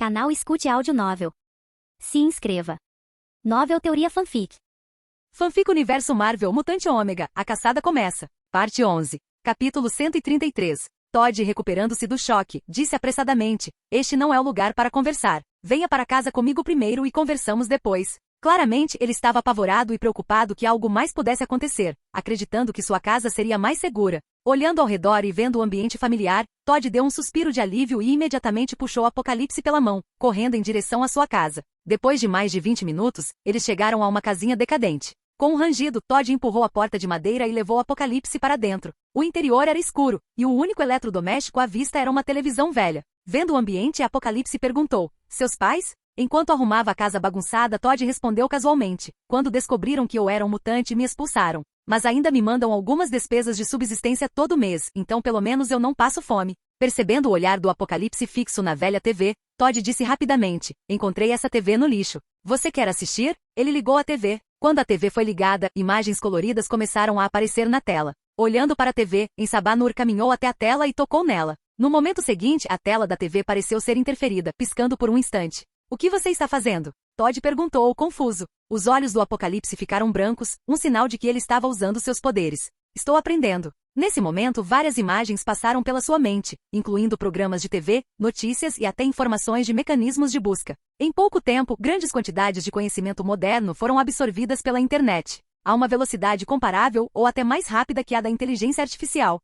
Canal Escute Áudio Novel. Se inscreva. Novel Teoria Fanfic. Fanfic Universo Marvel Mutante Ômega, a caçada começa. Parte 11. Capítulo 133. Todd, recuperando-se do choque, disse apressadamente: "Este não é o lugar para conversar. Venha para casa comigo primeiro e conversamos depois." Claramente, ele estava apavorado e preocupado que algo mais pudesse acontecer, acreditando que sua casa seria mais segura. Olhando ao redor e vendo o ambiente familiar, Todd deu um suspiro de alívio e imediatamente puxou Apocalipse pela mão, correndo em direção à sua casa. Depois de mais de 20 minutos, eles chegaram a uma casinha decadente. Com um rangido, Todd empurrou a porta de madeira e levou Apocalipse para dentro. O interior era escuro, e o único eletrodoméstico à vista era uma televisão velha. Vendo o ambiente, Apocalipse perguntou: "Seus pais?" Enquanto arrumava a casa bagunçada, Todd respondeu casualmente: "Quando descobriram que eu era um mutante, me expulsaram. Mas ainda me mandam algumas despesas de subsistência todo mês, então pelo menos eu não passo fome." Percebendo o olhar do Apocalipse fixo na velha TV, Todd disse rapidamente: "Encontrei essa TV no lixo. Você quer assistir?" Ele ligou a TV. Quando a TV foi ligada, imagens coloridas começaram a aparecer na tela. Olhando para a TV, Ensabanur caminhou até a tela e tocou nela. No momento seguinte, a tela da TV pareceu ser interferida, piscando por um instante. "O que você está fazendo?" Todd perguntou, confuso. Os olhos do Apocalipse ficaram brancos, um sinal de que ele estava usando seus poderes. "Estou aprendendo." Nesse momento, várias imagens passaram pela sua mente, incluindo programas de TV, notícias e até informações de mecanismos de busca. Em pouco tempo, grandes quantidades de conhecimento moderno foram absorvidas pela internet, a uma velocidade comparável ou até mais rápida que a da inteligência artificial.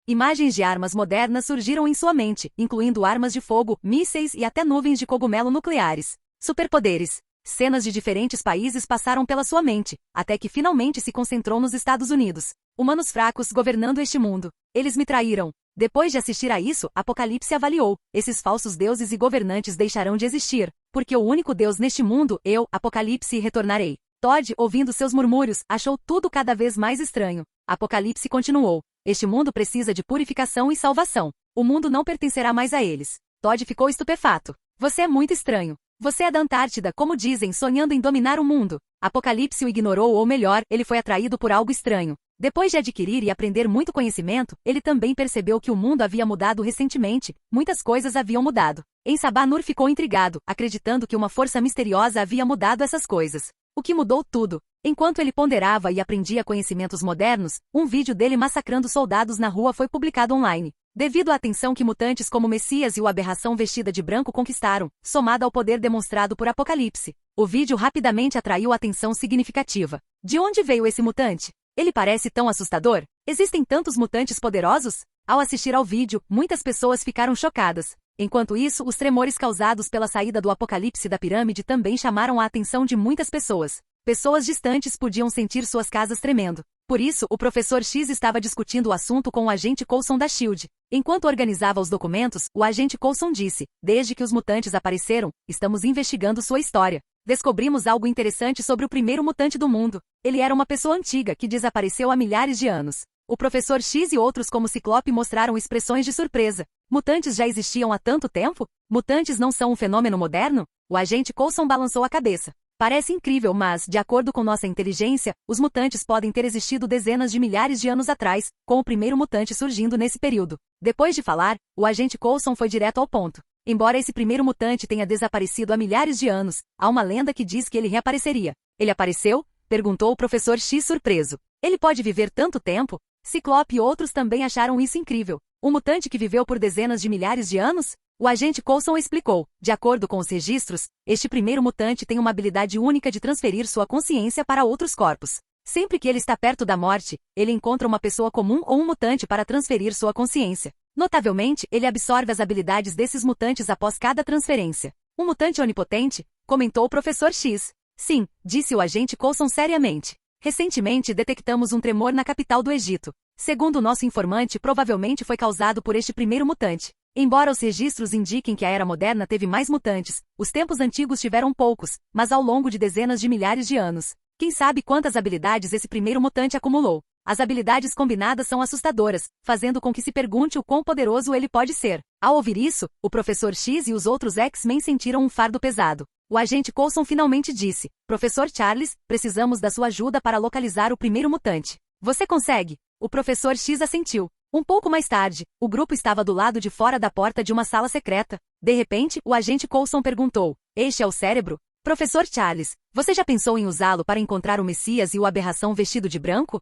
Imagens de armas modernas surgiram em sua mente, incluindo armas de fogo, mísseis e até nuvens de cogumelo nucleares. Superpoderes. Cenas de diferentes países passaram pela sua mente, até que finalmente se concentrou nos Estados Unidos. Humanos fracos governando este mundo. Eles me traíram. Depois de assistir a isso, Apocalipse avaliou: esses falsos deuses e governantes deixarão de existir, porque o único Deus neste mundo, eu, Apocalipse, retornarei. Todd, ouvindo seus murmúrios, achou tudo cada vez mais estranho. Apocalipse continuou: este mundo precisa de purificação e salvação. O mundo não pertencerá mais a eles. Todd ficou estupefato. "Você é muito estranho. Você é da Antártida, como dizem, sonhando em dominar o mundo." Apocalipse o ignorou, ou melhor, ele foi atraído por algo estranho. Depois de adquirir e aprender muito conhecimento, ele também percebeu que o mundo havia mudado recentemente, muitas coisas haviam mudado. Ensabanur ficou intrigado, acreditando que uma força misteriosa havia mudado essas coisas. O que mudou tudo? Enquanto ele ponderava e aprendia conhecimentos modernos, um vídeo dele massacrando soldados na rua foi publicado online. Devido à atenção que mutantes como Messias e o Aberração vestida de branco conquistaram, somada ao poder demonstrado por Apocalipse, o vídeo rapidamente atraiu atenção significativa. De onde veio esse mutante? Ele parece tão assustador? Existem tantos mutantes poderosos? Ao assistir ao vídeo, muitas pessoas ficaram chocadas. Enquanto isso, os tremores causados pela saída do Apocalipse da pirâmide também chamaram a atenção de muitas pessoas. Pessoas distantes podiam sentir suas casas tremendo. Por isso, o professor X estava discutindo o assunto com o agente Coulson da SHIELD. Enquanto organizava os documentos, o agente Coulson disse: "Desde que os mutantes apareceram, estamos investigando sua história. Descobrimos algo interessante sobre o primeiro mutante do mundo. Ele era uma pessoa antiga que desapareceu há milhares de anos." O professor X e outros como Ciclope mostraram expressões de surpresa. Mutantes já existiam há tanto tempo? Mutantes não são um fenômeno moderno? O agente Coulson balançou a cabeça. "Parece incrível, mas, de acordo com nossa inteligência, os mutantes podem ter existido dezenas de milhares de anos atrás, com o primeiro mutante surgindo nesse período." Depois de falar, o agente Coulson foi direto ao ponto. "Embora esse primeiro mutante tenha desaparecido há milhares de anos, há uma lenda que diz que ele reapareceria." "Ele apareceu?" perguntou o professor X surpreso. "Ele pode viver tanto tempo?" Ciclope e outros também acharam isso incrível. "Um mutante que viveu por dezenas de milhares de anos?" O agente Coulson explicou: "De acordo com os registros, este primeiro mutante tem uma habilidade única de transferir sua consciência para outros corpos. Sempre que ele está perto da morte, ele encontra uma pessoa comum ou um mutante para transferir sua consciência. Notavelmente, ele absorve as habilidades desses mutantes após cada transferência." "Um mutante onipotente?" comentou o professor X. "Sim", disse o agente Coulson seriamente. "Recentemente detectamos um tremor na capital do Egito. Segundo o nosso informante, provavelmente foi causado por este primeiro mutante. Embora os registros indiquem que a era moderna teve mais mutantes, os tempos antigos tiveram poucos, mas ao longo de dezenas de milhares de anos. Quem sabe quantas habilidades esse primeiro mutante acumulou? As habilidades combinadas são assustadoras, fazendo com que se pergunte o quão poderoso ele pode ser." Ao ouvir isso, o professor X e os outros X-Men sentiram um fardo pesado. O agente Coulson finalmente disse: "Professor Charles, precisamos da sua ajuda para localizar o primeiro mutante. Você consegue?" O professor X assentiu. Um pouco mais tarde, o grupo estava do lado de fora da porta de uma sala secreta. De repente, o agente Coulson perguntou: "Este é o cérebro? Professor Charles, você já pensou em usá-lo para encontrar o Messias e o Aberração vestido de branco?"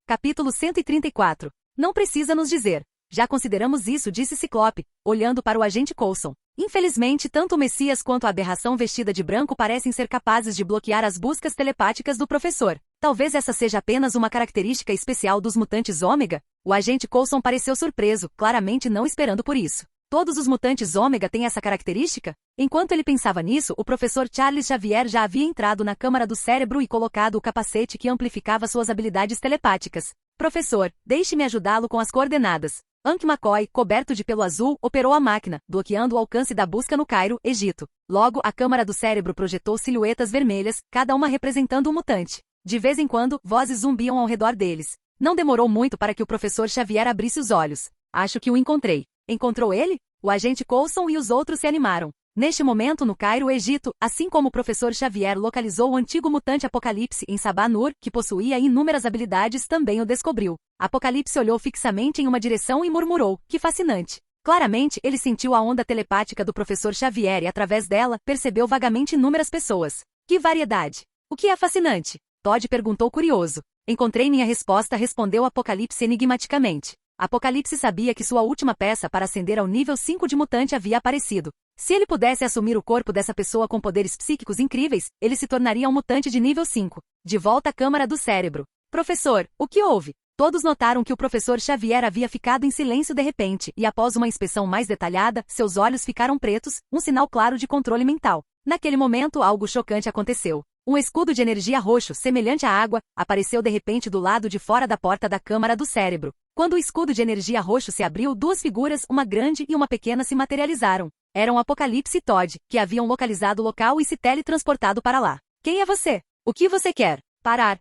Capítulo 134. Não precisa nos dizer. Já consideramos isso, disse Ciclope, olhando para o agente Coulson. Infelizmente, tanto o Messias quanto a Aberração vestida de branco parecem ser capazes de bloquear as buscas telepáticas do professor. Talvez essa seja apenas uma característica especial dos mutantes Ômega? O agente Coulson pareceu surpreso, claramente não esperando por isso. Todos os mutantes Ômega têm essa característica? Enquanto ele pensava nisso, o professor Charles Xavier já havia entrado na câmara do cérebro e colocado o capacete que amplificava suas habilidades telepáticas. "Professor, deixe-me ajudá-lo com as coordenadas." Ankh McCoy, coberto de pelo azul, operou a máquina, bloqueando o alcance da busca no Cairo, Egito. Logo, a câmara do cérebro projetou silhuetas vermelhas, cada uma representando um mutante. De vez em quando, vozes zumbiam ao redor deles. Não demorou muito para que o professor Xavier abrisse os olhos. "Acho que o encontrei." "Encontrou ele?" O agente Coulson e os outros se animaram. Neste momento no Cairo, Egito, assim como o professor Xavier localizou o antigo mutante Apocalipse em Sabá Nur, que possuía inúmeras habilidades, também o descobriu. Apocalipse olhou fixamente em uma direção e murmurou: "Que fascinante." Claramente, ele sentiu a onda telepática do professor Xavier e, através dela, percebeu vagamente inúmeras pessoas. "Que variedade! O que é fascinante?" Todd perguntou curioso. "Encontrei minha resposta", respondeu Apocalipse enigmaticamente. Apocalipse sabia que sua última peça para ascender ao nível 5 de mutante havia aparecido. Se ele pudesse assumir o corpo dessa pessoa com poderes psíquicos incríveis, ele se tornaria um mutante de nível 5. De volta à câmara do cérebro. "Professor, o que houve?" Todos notaram que o professor Xavier havia ficado em silêncio de repente, e após uma inspeção mais detalhada, seus olhos ficaram pretos, um sinal claro de controle mental. Naquele momento, algo chocante aconteceu. Um escudo de energia roxo, semelhante à água, apareceu de repente do lado de fora da porta da câmara do cérebro. Quando o escudo de energia roxo se abriu, duas figuras, uma grande e uma pequena, se materializaram. Eram Apocalipse e Todd, que haviam localizado o local e se teletransportado para lá. "Quem é você? O que você quer?" "Parar."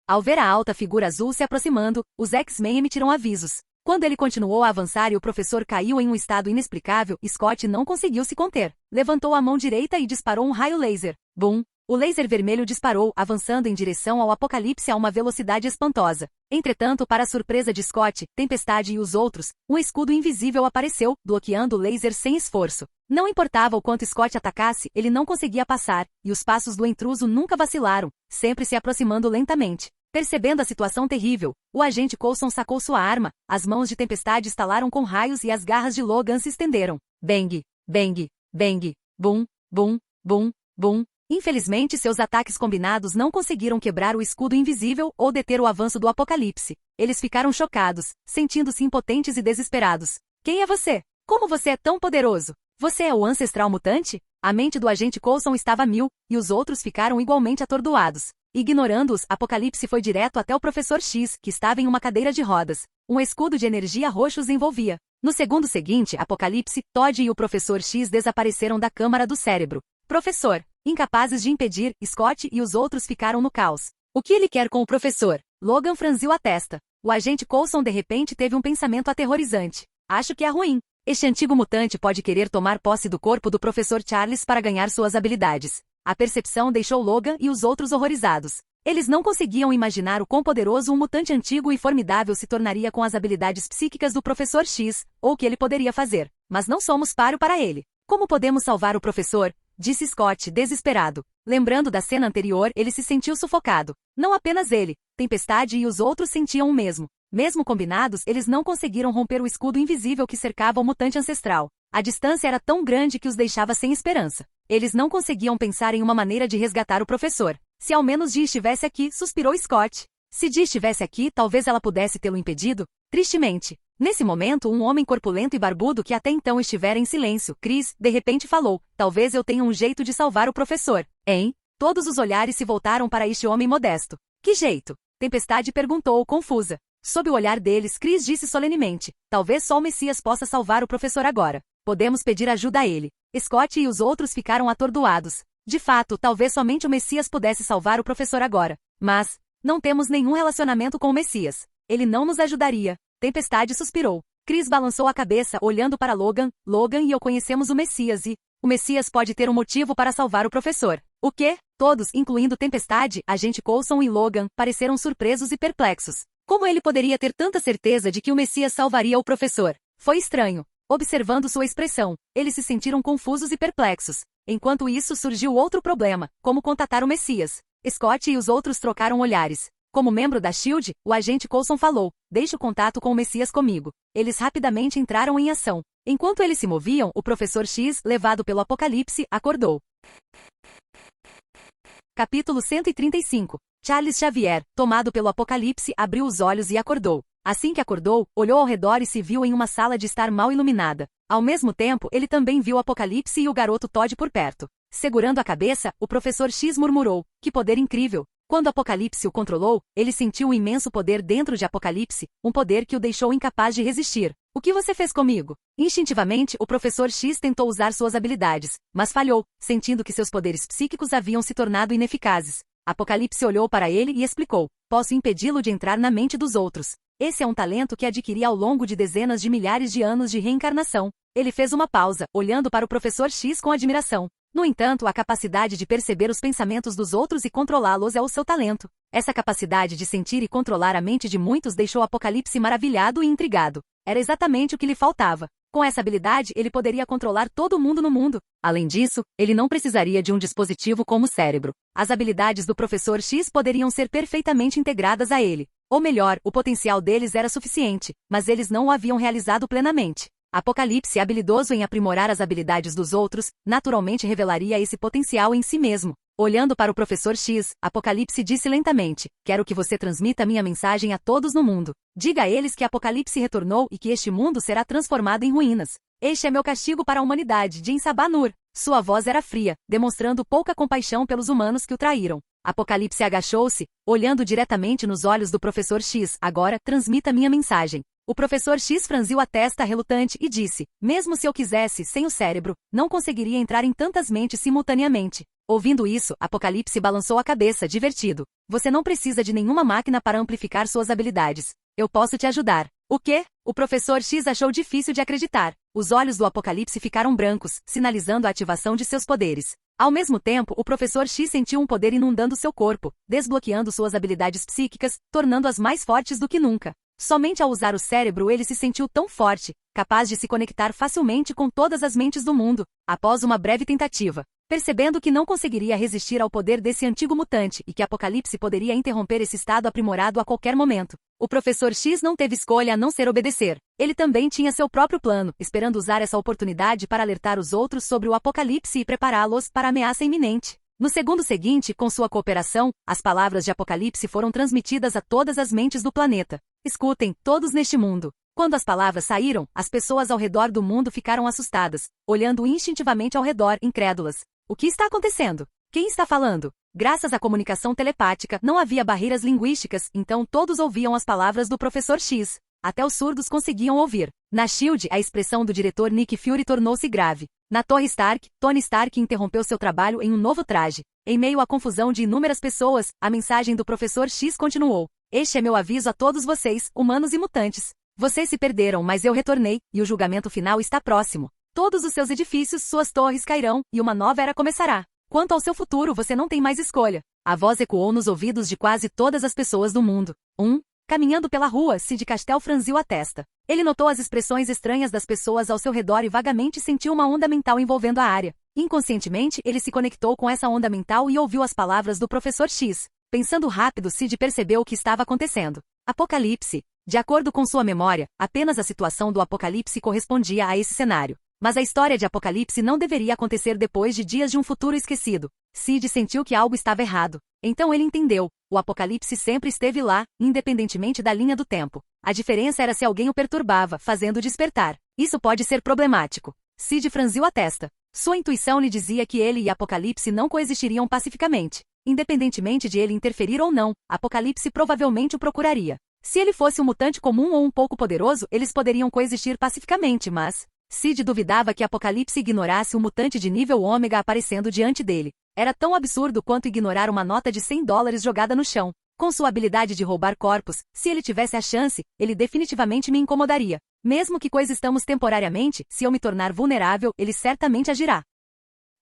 Ao ver a alta figura azul se aproximando, os X-Men emitiram avisos. Quando ele continuou a avançar e o professor caiu em um estado inexplicável, Scott não conseguiu se conter. Levantou a mão direita e disparou um raio laser. Bum! O laser vermelho disparou, avançando em direção ao Apocalipse a uma velocidade espantosa. Entretanto, para a surpresa de Scott, Tempestade e os outros, um escudo invisível apareceu, bloqueando o laser sem esforço. Não importava o quanto Scott atacasse, ele não conseguia passar, e os passos do intruso nunca vacilaram, sempre se aproximando lentamente. Percebendo a situação terrível, o agente Coulson sacou sua arma, as mãos de Tempestade estalaram com raios e as garras de Logan se estenderam. Bang! Bang! Bang! Bum! Bum! Bum! Bum! Infelizmente, seus ataques combinados não conseguiram quebrar o escudo invisível ou deter o avanço do Apocalipse. Eles ficaram chocados, sentindo-se impotentes e desesperados. "Quem é você? Como você é tão poderoso? Você é o ancestral mutante?" A mente do agente Coulson estava a mil, e os outros ficaram igualmente atordoados. Ignorando-os, Apocalipse foi direto até o professor X, que estava em uma cadeira de rodas. Um escudo de energia roxo os envolvia. No segundo seguinte, Apocalipse, Todd e o professor X desapareceram da câmara do cérebro. "Professor!" Incapazes de impedir, Scott e os outros ficaram no caos. "O que ele quer com o professor?" Logan franziu a testa. O agente Coulson de repente teve um pensamento aterrorizante. "Acho que é ruim. Este antigo mutante pode querer tomar posse do corpo do professor Charles para ganhar suas habilidades." A percepção deixou Logan e os outros horrorizados. Eles não conseguiam imaginar o quão poderoso um mutante antigo e formidável se tornaria com as habilidades psíquicas do professor X, ou o que ele poderia fazer. "Mas não somos páreo para ele. Como podemos salvar o professor?" Disse Scott, desesperado. Lembrando da cena anterior, ele se sentiu sufocado. Não apenas ele, Tempestade e os outros sentiam o mesmo. Mesmo combinados, eles não conseguiram romper o escudo invisível que cercava o mutante ancestral. A distância era tão grande que os deixava sem esperança. Eles não conseguiam pensar em uma maneira de resgatar o professor. "Se ao menos Dee estivesse aqui", suspirou Scott. Se Dee estivesse aqui, talvez ela pudesse tê-lo impedido. Tristemente. Nesse momento, um homem corpulento e barbudo que até então estivera em silêncio, Chris, de repente falou: "Talvez eu tenha um jeito de salvar o professor." "Hein?" Todos os olhares se voltaram para este homem modesto. "Que jeito?" Tempestade perguntou, confusa. Sob o olhar deles, Chris disse solenemente: "Talvez só o Messias possa salvar o professor agora. Podemos pedir ajuda a ele." Scott e os outros ficaram atordoados. De fato, talvez somente o Messias pudesse salvar o professor agora. "Mas não temos nenhum relacionamento com o Messias. Ele não nos ajudaria." Tempestade suspirou. Chris balançou a cabeça, olhando para Logan. "Logan e eu conhecemos o Messias e... o Messias pode ter um motivo para salvar o professor." "O quê?" Todos, incluindo Tempestade, agente Coulson e Logan, pareceram surpresos e perplexos. Como ele poderia ter tanta certeza de que o Messias salvaria o professor? Foi estranho. Observando sua expressão, eles se sentiram confusos e perplexos. Enquanto isso, surgiu outro problema: como contatar o Messias. Scott e os outros trocaram olhares. Como membro da SHIELD, o agente Coulson falou: "Deixe o contato com o Messias comigo." Eles rapidamente entraram em ação. Enquanto eles se moviam, o professor X, levado pelo Apocalipse, acordou. Capítulo 135. Charles Xavier, tomado pelo Apocalipse, abriu os olhos e acordou. Assim que acordou, olhou ao redor e se viu em uma sala de estar mal iluminada. Ao mesmo tempo, ele também viu o Apocalipse e o garoto Todd por perto. Segurando a cabeça, o professor X murmurou: "Que poder incrível!" Quando Apocalipse o controlou, ele sentiu um imenso poder dentro de Apocalipse, um poder que o deixou incapaz de resistir. "O que você fez comigo?" Instintivamente, o professor X tentou usar suas habilidades, mas falhou, sentindo que seus poderes psíquicos haviam se tornado ineficazes. Apocalipse olhou para ele e explicou: "Posso impedi-lo de entrar na mente dos outros. Esse é um talento que adquiri ao longo de dezenas de milhares de anos de reencarnação." Ele fez uma pausa, olhando para o professor X com admiração. No entanto, a capacidade de perceber os pensamentos dos outros e controlá-los é o seu talento. Essa capacidade de sentir e controlar a mente de muitos deixou Apocalipse maravilhado e intrigado. Era exatamente o que lhe faltava. Com essa habilidade, ele poderia controlar todo mundo no mundo. Além disso, ele não precisaria de um dispositivo como o cérebro. As habilidades do professor X poderiam ser perfeitamente integradas a ele. Ou melhor, o potencial deles era suficiente, mas eles não o haviam realizado plenamente. Apocalipse, habilidoso em aprimorar as habilidades dos outros, naturalmente revelaria esse potencial em si mesmo. Olhando para o professor X, Apocalipse disse lentamente: "Quero que você transmita minha mensagem a todos no mundo. Diga a eles que Apocalipse retornou e que este mundo será transformado em ruínas. Este é meu castigo para a humanidade." Jin Sabanur. Sua voz era fria, demonstrando pouca compaixão pelos humanos que o traíram. Apocalipse agachou-se, olhando diretamente nos olhos do professor X. "Agora, transmita minha mensagem." O professor X franziu a testa relutante e disse: "Mesmo se eu quisesse, sem o cérebro, não conseguiria entrar em tantas mentes simultaneamente." Ouvindo isso, Apocalipse balançou a cabeça, divertido. "Você não precisa de nenhuma máquina para amplificar suas habilidades. Eu posso te ajudar." "O quê?" O professor X achou difícil de acreditar. Os olhos do Apocalipse ficaram brancos, sinalizando a ativação de seus poderes. Ao mesmo tempo, o professor X sentiu um poder inundando seu corpo, desbloqueando suas habilidades psíquicas, tornando-as mais fortes do que nunca. Somente ao usar o cérebro ele se sentiu tão forte, capaz de se conectar facilmente com todas as mentes do mundo. Após uma breve tentativa, percebendo que não conseguiria resistir ao poder desse antigo mutante e que Apocalipse poderia interromper esse estado aprimorado a qualquer momento, o professor X não teve escolha a não ser obedecer. Ele também tinha seu próprio plano, esperando usar essa oportunidade para alertar os outros sobre o Apocalipse e prepará-los para a ameaça iminente. No segundo seguinte, com sua cooperação, as palavras de Apocalipse foram transmitidas a todas as mentes do planeta. "Escutem, todos neste mundo." Quando as palavras saíram, as pessoas ao redor do mundo ficaram assustadas, olhando instintivamente ao redor, incrédulas. "O que está acontecendo? Quem está falando?" Graças à comunicação telepática, não havia barreiras linguísticas, então todos ouviam as palavras do professor X. Até os surdos conseguiam ouvir. Na SHIELD, a expressão do diretor Nick Fury tornou-se grave. Na Torre Stark, Tony Stark interrompeu seu trabalho em um novo traje. Em meio à confusão de inúmeras pessoas, a mensagem do professor X continuou: "Este é meu aviso a todos vocês, humanos e mutantes. Vocês se perderam, mas eu retornei, e o julgamento final está próximo. Todos os seus edifícios, suas torres cairão, e uma nova era começará. Quanto ao seu futuro, você não tem mais escolha." A voz ecoou nos ouvidos de quase todas as pessoas do mundo. Caminhando pela rua, Sid Castel franziu a testa. Ele notou as expressões estranhas das pessoas ao seu redor e vagamente sentiu uma onda mental envolvendo a área. Inconscientemente, ele se conectou com essa onda mental e ouviu as palavras do professor X. Pensando rápido, Sid percebeu o que estava acontecendo. Apocalipse. De acordo com sua memória, apenas a situação do Apocalipse correspondia a esse cenário. Mas a história de Apocalipse não deveria acontecer depois de dias de um futuro esquecido. Sid sentiu que algo estava errado. Então ele entendeu. O Apocalipse sempre esteve lá, independentemente da linha do tempo. A diferença era se alguém o perturbava, fazendo despertar. Isso pode ser problemático. Sid franziu a testa. Sua intuição lhe dizia que ele e Apocalipse não coexistiriam pacificamente. Independentemente de ele interferir ou não, Apocalipse provavelmente o procuraria. Se ele fosse um mutante comum ou um pouco poderoso, eles poderiam coexistir pacificamente, mas Sid duvidava que Apocalipse ignorasse um mutante de nível ômega aparecendo diante dele. Era tão absurdo quanto ignorar uma nota de $100 jogada no chão. Com sua habilidade de roubar corpos, se ele tivesse a chance, ele definitivamente me incomodaria. Mesmo que coexistamos temporariamente, se eu me tornar vulnerável, ele certamente agirá.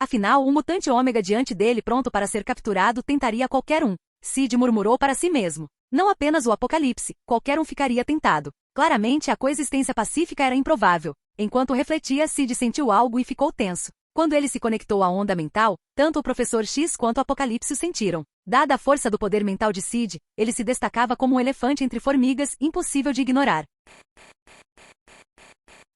Afinal, um mutante ômega diante dele pronto para ser capturado tentaria qualquer um. Sid murmurou para si mesmo. Não apenas o apocalipse, qualquer um ficaria tentado. Claramente a coexistência pacífica era improvável. Enquanto refletia, Sid sentiu algo e ficou tenso. Quando ele se conectou à onda mental, tanto o Professor X quanto o Apocalipse o sentiram. Dada a força do poder mental de Sid, ele se destacava como um elefante entre formigas, impossível de ignorar.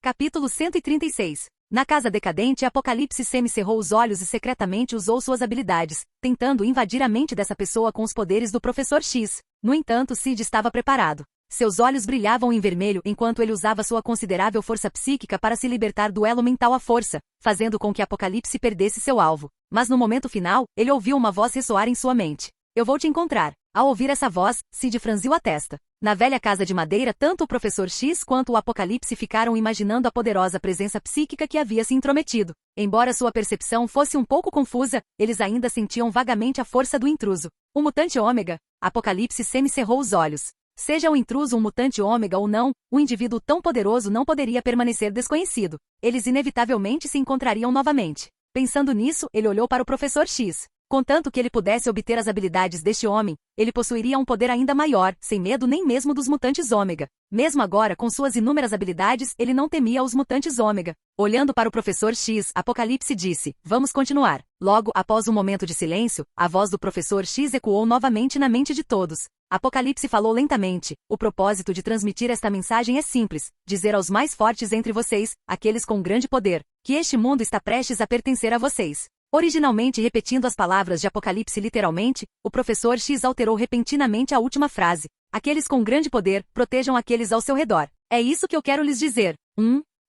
Capítulo 136. Na casa decadente, Apocalipse semicerrou os olhos e secretamente usou suas habilidades, tentando invadir a mente dessa pessoa com os poderes do Professor X. No entanto, Sid estava preparado. Seus olhos brilhavam em vermelho enquanto ele usava sua considerável força psíquica para se libertar do elo mental à força, fazendo com que Apocalipse perdesse seu alvo. Mas no momento final, ele ouviu uma voz ressoar em sua mente. Eu vou te encontrar. Ao ouvir essa voz, Sid franziu a testa. Na velha casa de madeira, tanto o Professor X quanto o Apocalipse ficaram imaginando a poderosa presença psíquica que havia se intrometido. Embora sua percepção fosse um pouco confusa, eles ainda sentiam vagamente a força do intruso. O mutante ômega. Apocalipse semicerrou os olhos. Seja o intruso um mutante ômega ou não, um indivíduo tão poderoso não poderia permanecer desconhecido. Eles inevitavelmente se encontrariam novamente. Pensando nisso, ele olhou para o Professor X. Contanto que ele pudesse obter as habilidades deste homem, ele possuiria um poder ainda maior, sem medo nem mesmo dos mutantes ômega. Mesmo agora, com suas inúmeras habilidades, ele não temia os mutantes ômega. Olhando para o Professor X, Apocalipse disse, vamos continuar. Logo, após um momento de silêncio, a voz do Professor X ecoou novamente na mente de todos. Apocalipse falou lentamente, o propósito de transmitir esta mensagem é simples, dizer aos mais fortes entre vocês, aqueles com grande poder, que este mundo está prestes a pertencer a vocês. Originalmente repetindo as palavras de Apocalipse literalmente, o Professor X alterou repentinamente a última frase. Aqueles com grande poder, protejam aqueles ao seu redor. É isso que eu quero lhes dizer.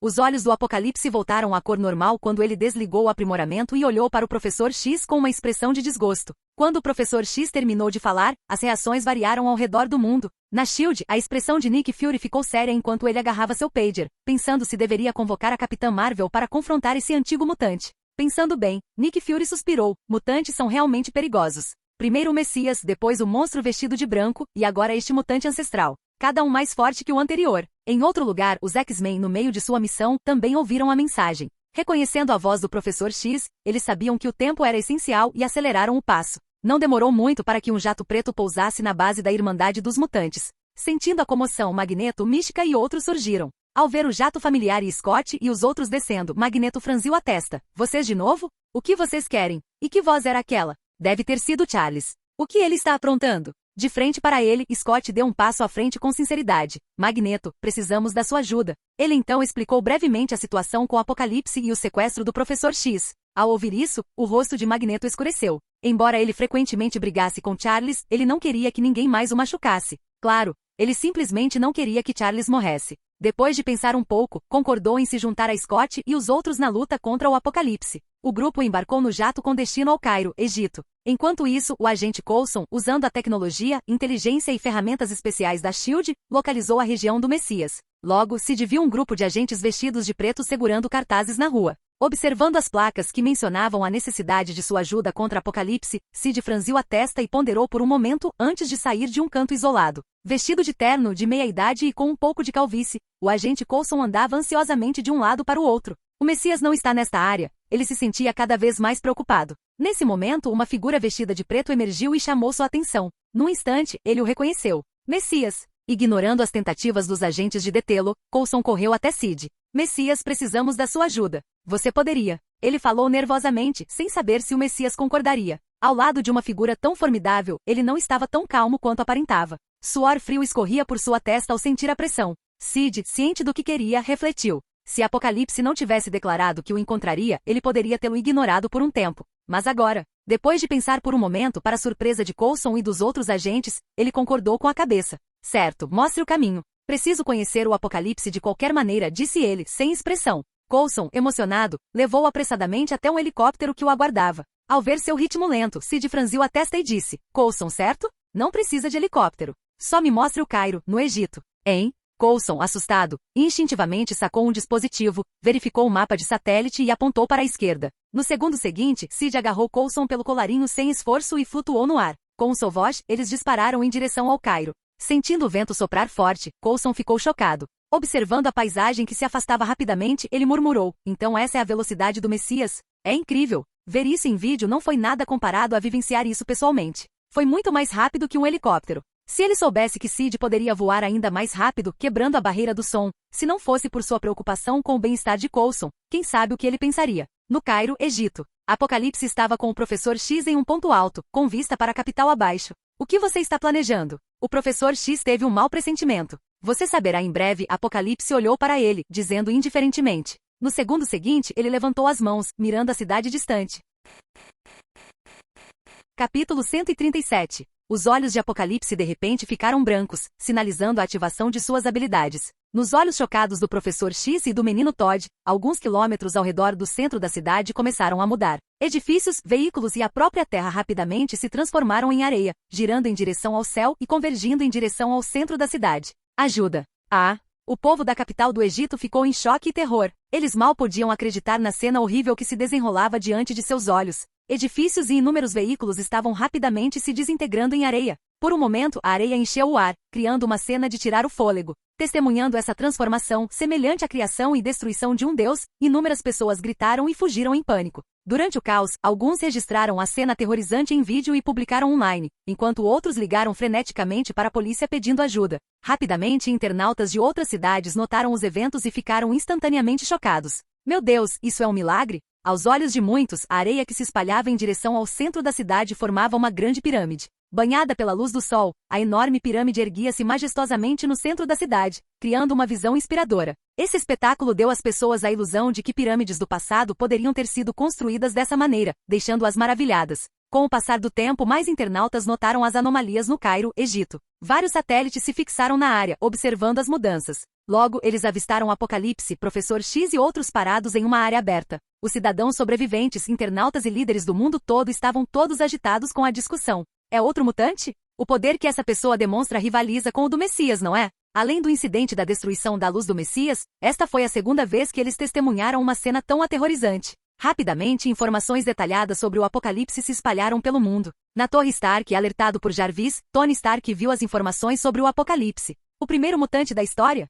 Os olhos do Apocalipse voltaram à cor normal quando ele desligou o aprimoramento e olhou para o Professor X com uma expressão de desgosto. Quando o Professor X terminou de falar, as reações variaram ao redor do mundo. Na SHIELD, a expressão de Nick Fury ficou séria enquanto ele agarrava seu pager, pensando se deveria convocar a Capitã Marvel para confrontar esse antigo mutante. Pensando bem, Nick Fury suspirou, mutantes são realmente perigosos. Primeiro o Messias, depois o monstro vestido de branco, e agora este mutante ancestral. Cada um mais forte que o anterior. Em outro lugar, os X-Men no meio de sua missão, também ouviram a mensagem. Reconhecendo a voz do Professor X, eles sabiam que o tempo era essencial e aceleraram o passo. Não demorou muito para que um jato preto pousasse na base da Irmandade dos Mutantes. Sentindo a comoção, Magneto, Mística e outros surgiram. Ao ver o jato familiar e Scott e os outros descendo, Magneto franziu a testa. Vocês de novo? O que vocês querem? E que voz era aquela? Deve ter sido Charles. O que ele está aprontando? De frente para ele, Scott deu um passo à frente com sinceridade. Magneto, precisamos da sua ajuda. Ele então explicou brevemente a situação com o Apocalipse e o sequestro do Professor X. Ao ouvir isso, o rosto de Magneto escureceu. Embora ele frequentemente brigasse com Charles, ele não queria que ninguém mais o machucasse. Claro, ele simplesmente não queria que Charles morresse. Depois de pensar um pouco, concordou em se juntar a Scott e os outros na luta contra o Apocalipse. O grupo embarcou no jato com destino ao Cairo, Egito. Enquanto isso, o agente Coulson, usando a tecnologia, inteligência e ferramentas especiais da SHIELD, localizou a região do Messias. Logo, Sid viu um grupo de agentes vestidos de preto segurando cartazes na rua. Observando as placas que mencionavam a necessidade de sua ajuda contra Apocalipse, Sid franziu a testa e ponderou por um momento antes de sair de um canto isolado. Vestido de terno, de meia-idade e com um pouco de calvície, o agente Coulson andava ansiosamente de um lado para o outro. O Messias não está nesta área. Ele se sentia cada vez mais preocupado. Nesse momento, uma figura vestida de preto emergiu e chamou sua atenção. Num instante, ele o reconheceu. Messias. Ignorando as tentativas dos agentes de detê-lo, Coulson correu até Sid. Messias, precisamos da sua ajuda. Você poderia. Ele falou nervosamente, sem saber se o Messias concordaria. Ao lado de uma figura tão formidável, ele não estava tão calmo quanto aparentava. Suor frio escorria por sua testa ao sentir a pressão. Sid, ciente do que queria, refletiu. Se Apocalipse não tivesse declarado que o encontraria, ele poderia tê-lo ignorado por um tempo. Mas agora, depois de pensar por um momento para a surpresa de Coulson e dos outros agentes, ele concordou com a cabeça. Certo, mostre o caminho. Preciso conhecer o Apocalipse de qualquer maneira, disse ele, sem expressão. Coulson, emocionado, levou-o apressadamente até um helicóptero que o aguardava. Ao ver seu ritmo lento, Sid franziu a testa e disse, Coulson, certo? Não precisa de helicóptero. Só me mostre o Cairo, no Egito. Hein? Coulson, assustado, instintivamente sacou um dispositivo, verificou o mapa de satélite e apontou para a esquerda. No segundo seguinte, Sid agarrou Coulson pelo colarinho sem esforço e flutuou no ar. Com o seu voz, eles dispararam em direção ao Cairo. Sentindo o vento soprar forte, Coulson ficou chocado. Observando a paisagem que se afastava rapidamente, ele murmurou, então essa é a velocidade do Messias? É incrível. Ver isso em vídeo não foi nada comparado a vivenciar isso pessoalmente. Foi muito mais rápido que um helicóptero. Se ele soubesse que Sid poderia voar ainda mais rápido, quebrando a barreira do som, se não fosse por sua preocupação com o bem-estar de Coulson, quem sabe o que ele pensaria? No Cairo, Egito. Apocalipse estava com o professor X em um ponto alto, com vista para a capital abaixo. O que você está planejando? O professor X teve um mau pressentimento. Você saberá em breve. Apocalipse olhou para ele, dizendo indiferentemente. No segundo seguinte, ele levantou as mãos, mirando a cidade distante. Capítulo 137. Os olhos de Apocalipse de repente ficaram brancos, sinalizando a ativação de suas habilidades. Nos olhos chocados do professor X e do menino Todd, alguns quilômetros ao redor do centro da cidade começaram a mudar. Edifícios, veículos e a própria terra rapidamente se transformaram em areia, girando em direção ao céu e convergindo em direção ao centro da cidade. Ajuda! O povo da capital do Egito ficou em choque e terror. Eles mal podiam acreditar na cena horrível que se desenrolava diante de seus olhos. Edifícios e inúmeros veículos estavam rapidamente se desintegrando em areia. Por um momento, a areia encheu o ar, criando uma cena de tirar o fôlego. Testemunhando essa transformação, semelhante à criação e destruição de um deus, inúmeras pessoas gritaram e fugiram em pânico. Durante o caos, alguns registraram a cena aterrorizante em vídeo e publicaram online, enquanto outros ligaram freneticamente para a polícia pedindo ajuda. Rapidamente, internautas de outras cidades notaram os eventos e ficaram instantaneamente chocados. Meu Deus, isso é um milagre? Aos olhos de muitos, a areia que se espalhava em direção ao centro da cidade formava uma grande pirâmide. Banhada pela luz do sol, a enorme pirâmide erguia-se majestosamente no centro da cidade, criando uma visão inspiradora. Esse espetáculo deu às pessoas a ilusão de que pirâmides do passado poderiam ter sido construídas dessa maneira, deixando-as maravilhadas. Com o passar do tempo, mais internautas notaram as anomalias no Cairo, Egito. Vários satélites se fixaram na área, observando as mudanças. Logo, eles avistaram Apocalipse, Professor X e outros parados em uma área aberta. Os cidadãos sobreviventes, internautas e líderes do mundo todo estavam todos agitados com a discussão. É outro mutante? O poder que essa pessoa demonstra rivaliza com o do Messias, não é? Além do incidente da destruição da luz do Messias, esta foi a segunda vez que eles testemunharam uma cena tão aterrorizante. Rapidamente, informações detalhadas sobre o Apocalipse se espalharam pelo mundo. Na Torre Stark, alertado por Jarvis, Tony Stark viu as informações sobre o Apocalipse. O primeiro mutante da história?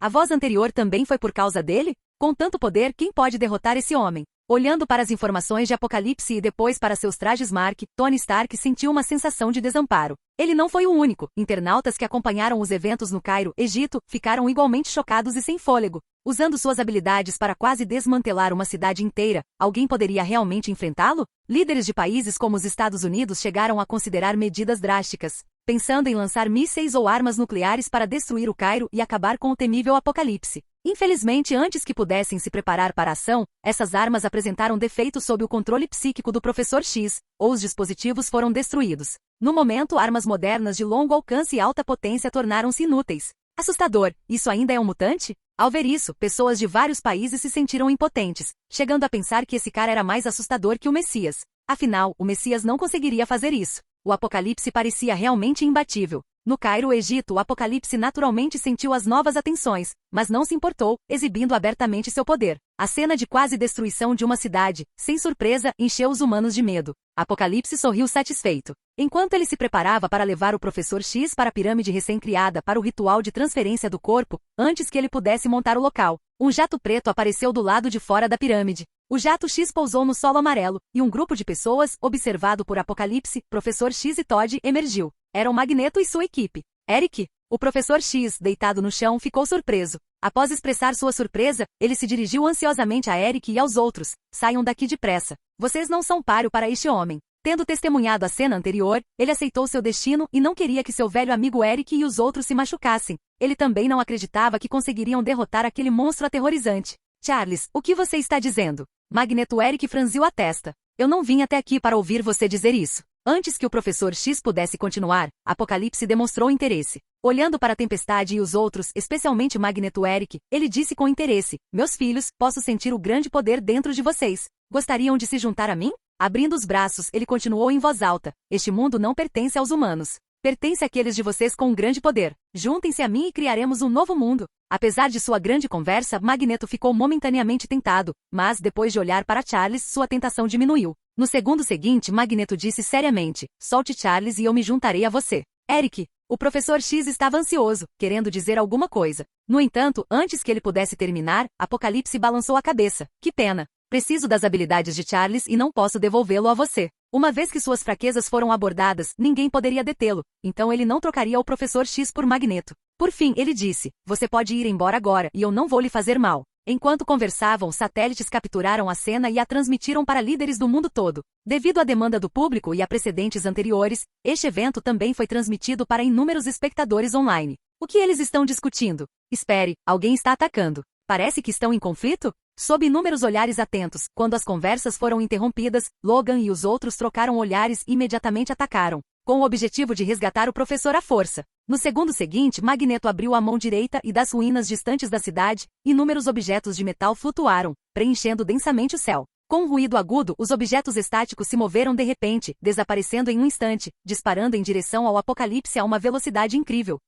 A voz anterior também foi por causa dele? Com tanto poder, quem pode derrotar esse homem? Olhando para as informações de Apocalipse e depois para seus trajes Mark, Tony Stark sentiu uma sensação de desamparo. Ele não foi o único. Internautas que acompanharam os eventos no Cairo, Egito, ficaram igualmente chocados e sem fôlego. Usando suas habilidades para quase desmantelar uma cidade inteira, alguém poderia realmente enfrentá-lo? Líderes de países como os Estados Unidos chegaram a considerar medidas drásticas, pensando em lançar mísseis ou armas nucleares para destruir o Cairo e acabar com o temível Apocalipse. Infelizmente, antes que pudessem se preparar para a ação, essas armas apresentaram defeitos sob o controle psíquico do Professor X, ou os dispositivos foram destruídos. No momento, armas modernas de longo alcance e alta potência tornaram-se inúteis. Assustador, isso ainda é um mutante? Ao ver isso, pessoas de vários países se sentiram impotentes, chegando a pensar que esse cara era mais assustador que o Messias. Afinal, o Messias não conseguiria fazer isso. O Apocalipse parecia realmente imbatível. No Cairo, Egito, o Apocalipse naturalmente sentiu as novas atenções, mas não se importou, exibindo abertamente seu poder. A cena de quase destruição de uma cidade, sem surpresa, encheu os humanos de medo. Apocalipse sorriu satisfeito. Enquanto ele se preparava para levar o Professor X para a pirâmide recém-criada para o ritual de transferência do corpo, antes que ele pudesse montar o local, um jato preto apareceu do lado de fora da pirâmide. O jato X pousou no solo amarelo, e um grupo de pessoas, observado por Apocalipse, Professor X e Todd, emergiu. Eram Magneto e sua equipe. Eric? O Professor X, deitado no chão, ficou surpreso. Após expressar sua surpresa, ele se dirigiu ansiosamente a Eric e aos outros. Saiam daqui depressa. Vocês não são páreo para este homem. Tendo testemunhado a cena anterior, ele aceitou seu destino e não queria que seu velho amigo Eric e os outros se machucassem. Ele também não acreditava que conseguiriam derrotar aquele monstro aterrorizante. Charles, o que você está dizendo? Magneto. Eric franziu a testa. Eu não vim até aqui para ouvir você dizer isso. Antes que o Professor X pudesse continuar, Apocalipse demonstrou interesse. Olhando para a Tempestade e os outros, especialmente Magneto. Eric, ele disse com interesse: meus filhos, posso sentir o grande poder dentro de vocês. Gostariam de se juntar a mim? Abrindo os braços, ele continuou em voz alta: este mundo não pertence aos humanos. Pertence àqueles de vocês com um grande poder. Juntem-se a mim e criaremos um novo mundo. Apesar de sua grande conversa, Magneto ficou momentaneamente tentado, mas depois de olhar para Charles, sua tentação diminuiu. No segundo seguinte, Magneto disse seriamente: solte Charles e eu me juntarei a você. Eric. O Professor X estava ansioso, querendo dizer alguma coisa. No entanto, antes que ele pudesse terminar, Apocalipse balançou a cabeça. Que pena. Preciso das habilidades de Charles e não posso devolvê-lo a você. Uma vez que suas fraquezas foram abordadas, ninguém poderia detê-lo, então ele não trocaria o Professor X por Magneto. Por fim, ele disse: "Você pode ir embora agora, e eu não vou lhe fazer mal." Enquanto conversavam, satélites capturaram a cena e a transmitiram para líderes do mundo todo. Devido à demanda do público e a precedentes anteriores, este evento também foi transmitido para inúmeros espectadores online. O que eles estão discutindo? Espere, alguém está atacando. Parece que estão em conflito? Sob inúmeros olhares atentos, quando as conversas foram interrompidas, Logan e os outros trocaram olhares e imediatamente atacaram, com o objetivo de resgatar o professor à força. No segundo seguinte, Magneto abriu a mão direita e das ruínas distantes da cidade, inúmeros objetos de metal flutuaram, preenchendo densamente o céu. Com um ruído agudo, os objetos estáticos se moveram de repente, desaparecendo em um instante, disparando em direção ao Apocalipse a uma velocidade incrível.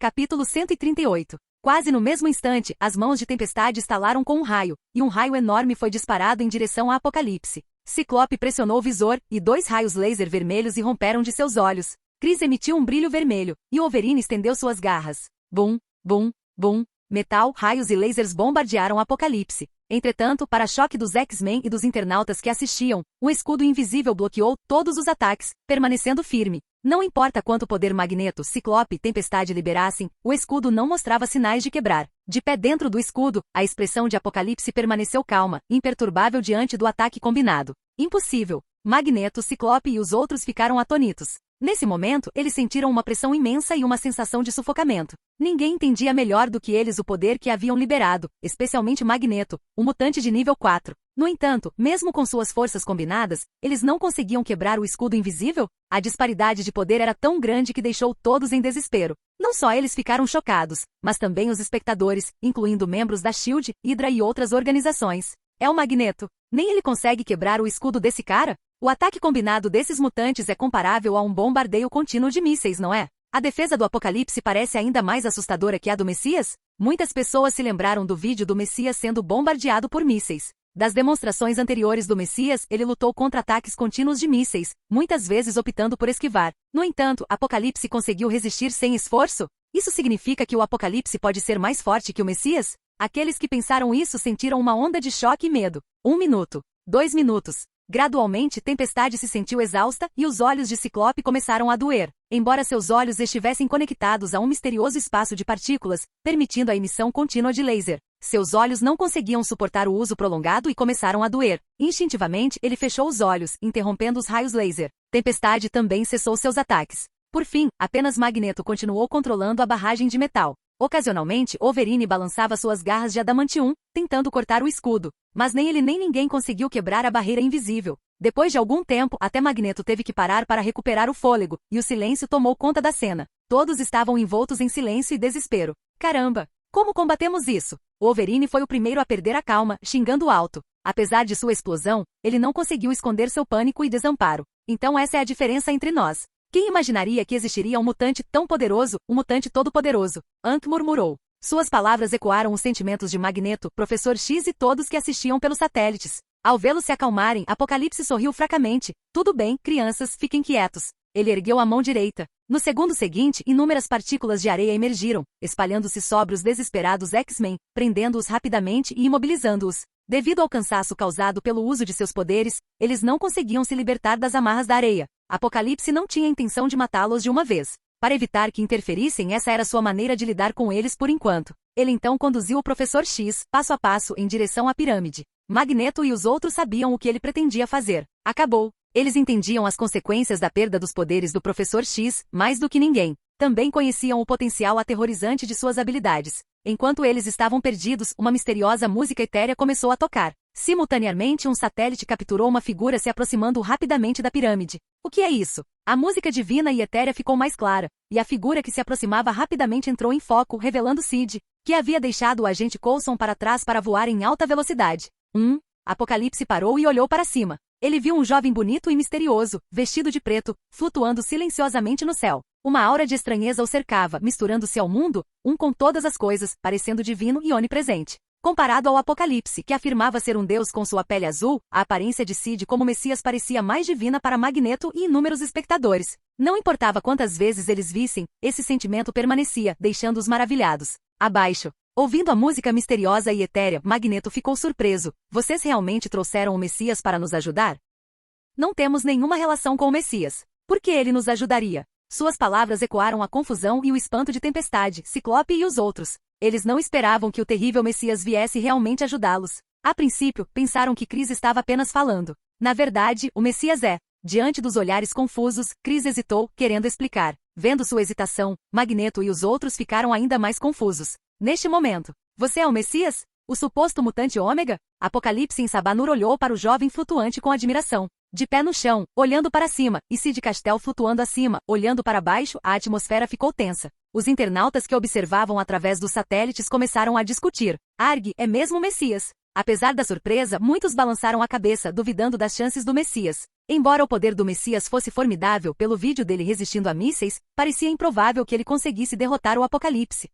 Capítulo 138. Quase no mesmo instante, as mãos de Tempestade estalaram com um raio, e um raio enorme foi disparado em direção a Apocalipse. Ciclope pressionou o visor, e 2 raios laser vermelhos irromperam de seus olhos. Chris emitiu um brilho vermelho, e Wolverine estendeu suas garras. Bum, bum, bum. Metal, raios e lasers bombardearam Apocalipse. Entretanto, para choque dos X-Men e dos internautas que assistiam, um escudo invisível bloqueou todos os ataques, permanecendo firme. Não importa quanto poder Magneto, Ciclope e Tempestade liberassem, o escudo não mostrava sinais de quebrar. De pé dentro do escudo, a expressão de Apocalipse permaneceu calma, imperturbável diante do ataque combinado. Impossível. Magneto, Ciclope e os outros ficaram atônitos. Nesse momento, eles sentiram uma pressão imensa e uma sensação de sufocamento. Ninguém entendia melhor do que eles o poder que haviam liberado, especialmente Magneto, o mutante de nível 4. No entanto, mesmo com suas forças combinadas, eles não conseguiam quebrar o escudo invisível? A disparidade de poder era tão grande que deixou todos em desespero. Não só eles ficaram chocados, mas também os espectadores, incluindo membros da SHIELD, Hydra e outras organizações. É o Magneto. Nem ele consegue quebrar o escudo desse cara? O ataque combinado desses mutantes é comparável a um bombardeio contínuo de mísseis, não é? A defesa do Apocalipse parece ainda mais assustadora que a do Messias? Muitas pessoas se lembraram do vídeo do Messias sendo bombardeado por mísseis. Das demonstrações anteriores do Messias, ele lutou contra ataques contínuos de mísseis, muitas vezes optando por esquivar. No entanto, Apocalipse conseguiu resistir sem esforço? Isso significa que o Apocalipse pode ser mais forte que o Messias? Aqueles que pensaram isso sentiram uma onda de choque e medo. 1 minuto. 2 minutos. Gradualmente, Tempestade se sentiu exausta e os olhos de Ciclope começaram a doer, embora seus olhos estivessem conectados a um misterioso espaço de partículas, permitindo a emissão contínua de laser. Seus olhos não conseguiam suportar o uso prolongado e começaram a doer. Instintivamente, ele fechou os olhos, interrompendo os raios laser. Tempestade também cessou seus ataques. Por fim, apenas Magneto continuou controlando a barragem de metal. Ocasionalmente, Wolverine balançava suas garras de adamantium, tentando cortar o escudo. Mas nem ele nem ninguém conseguiu quebrar a barreira invisível. Depois de algum tempo, até Magneto teve que parar para recuperar o fôlego, e o silêncio tomou conta da cena. Todos estavam envoltos em silêncio e desespero. Caramba! Como combatemos isso? O Wolverine foi o primeiro a perder a calma, xingando alto. Apesar de sua explosão, ele não conseguiu esconder seu pânico e desamparo. Então essa é a diferença entre nós. Quem imaginaria que existiria um mutante tão poderoso, um mutante todo-poderoso? Hank murmurou. Suas palavras ecoaram os sentimentos de Magneto, Professor X e todos que assistiam pelos satélites. Ao vê-los se acalmarem, Apocalipse sorriu fracamente. Tudo bem, crianças, fiquem quietos. Ele ergueu a mão direita. No segundo seguinte, inúmeras partículas de areia emergiram, espalhando-se sobre os desesperados X-Men, prendendo-os rapidamente e imobilizando-os. Devido ao cansaço causado pelo uso de seus poderes, eles não conseguiam se libertar das amarras da areia. Apocalipse não tinha intenção de matá-los de uma vez. Para evitar que interferissem, essa era sua maneira de lidar com eles por enquanto. Ele então conduziu o Professor X, passo a passo, em direção à pirâmide. Magneto e os outros sabiam o que ele pretendia fazer. Acabou. Eles entendiam as consequências da perda dos poderes do Professor X, mais do que ninguém. Também conheciam o potencial aterrorizante de suas habilidades. Enquanto eles estavam perdidos, uma misteriosa música etérea começou a tocar. Simultaneamente, um satélite capturou uma figura se aproximando rapidamente da pirâmide. O que é isso? A música divina e etérea ficou mais clara, e a figura que se aproximava rapidamente entrou em foco, revelando Sid, que havia deixado o agente Coulson para trás para voar em alta velocidade. Apocalipse parou e olhou para cima. Ele viu um jovem bonito e misterioso, vestido de preto, flutuando silenciosamente no céu. Uma aura de estranheza o cercava, misturando-se ao mundo, um com todas as coisas, parecendo divino e onipresente. Comparado ao Apocalipse, que afirmava ser um deus com sua pele azul, a aparência de Sid como Messias parecia mais divina para Magneto e inúmeros espectadores. Não importava quantas vezes eles vissem, esse sentimento permanecia, deixando-os maravilhados. Abaixo. Ouvindo a música misteriosa e etérea, Magneto ficou surpreso. Vocês realmente trouxeram o Messias para nos ajudar? Não temos nenhuma relação com o Messias. Por que ele nos ajudaria? Suas palavras ecoaram a confusão e o espanto de Tempestade, Ciclope e os outros. Eles não esperavam que o terrível Messias viesse realmente ajudá-los. A princípio, pensaram que Chris estava apenas falando. Na verdade, o Messias é. Diante dos olhares confusos, Chris hesitou, querendo explicar. Vendo sua hesitação, Magneto e os outros ficaram ainda mais confusos. Neste momento, você é o Messias? O suposto mutante Ômega? Apocalipse em Sabanur olhou para o jovem flutuante com admiração. De pé no chão, olhando para cima, e Sid Castel flutuando acima, olhando para baixo, a atmosfera ficou tensa. Os internautas que observavam através dos satélites começaram a discutir. Arg, é mesmo o Messias? Apesar da surpresa, muitos balançaram a cabeça, duvidando das chances do Messias. Embora o poder do Messias fosse formidável, pelo vídeo dele resistindo a mísseis, parecia improvável que ele conseguisse derrotar o Apocalipse.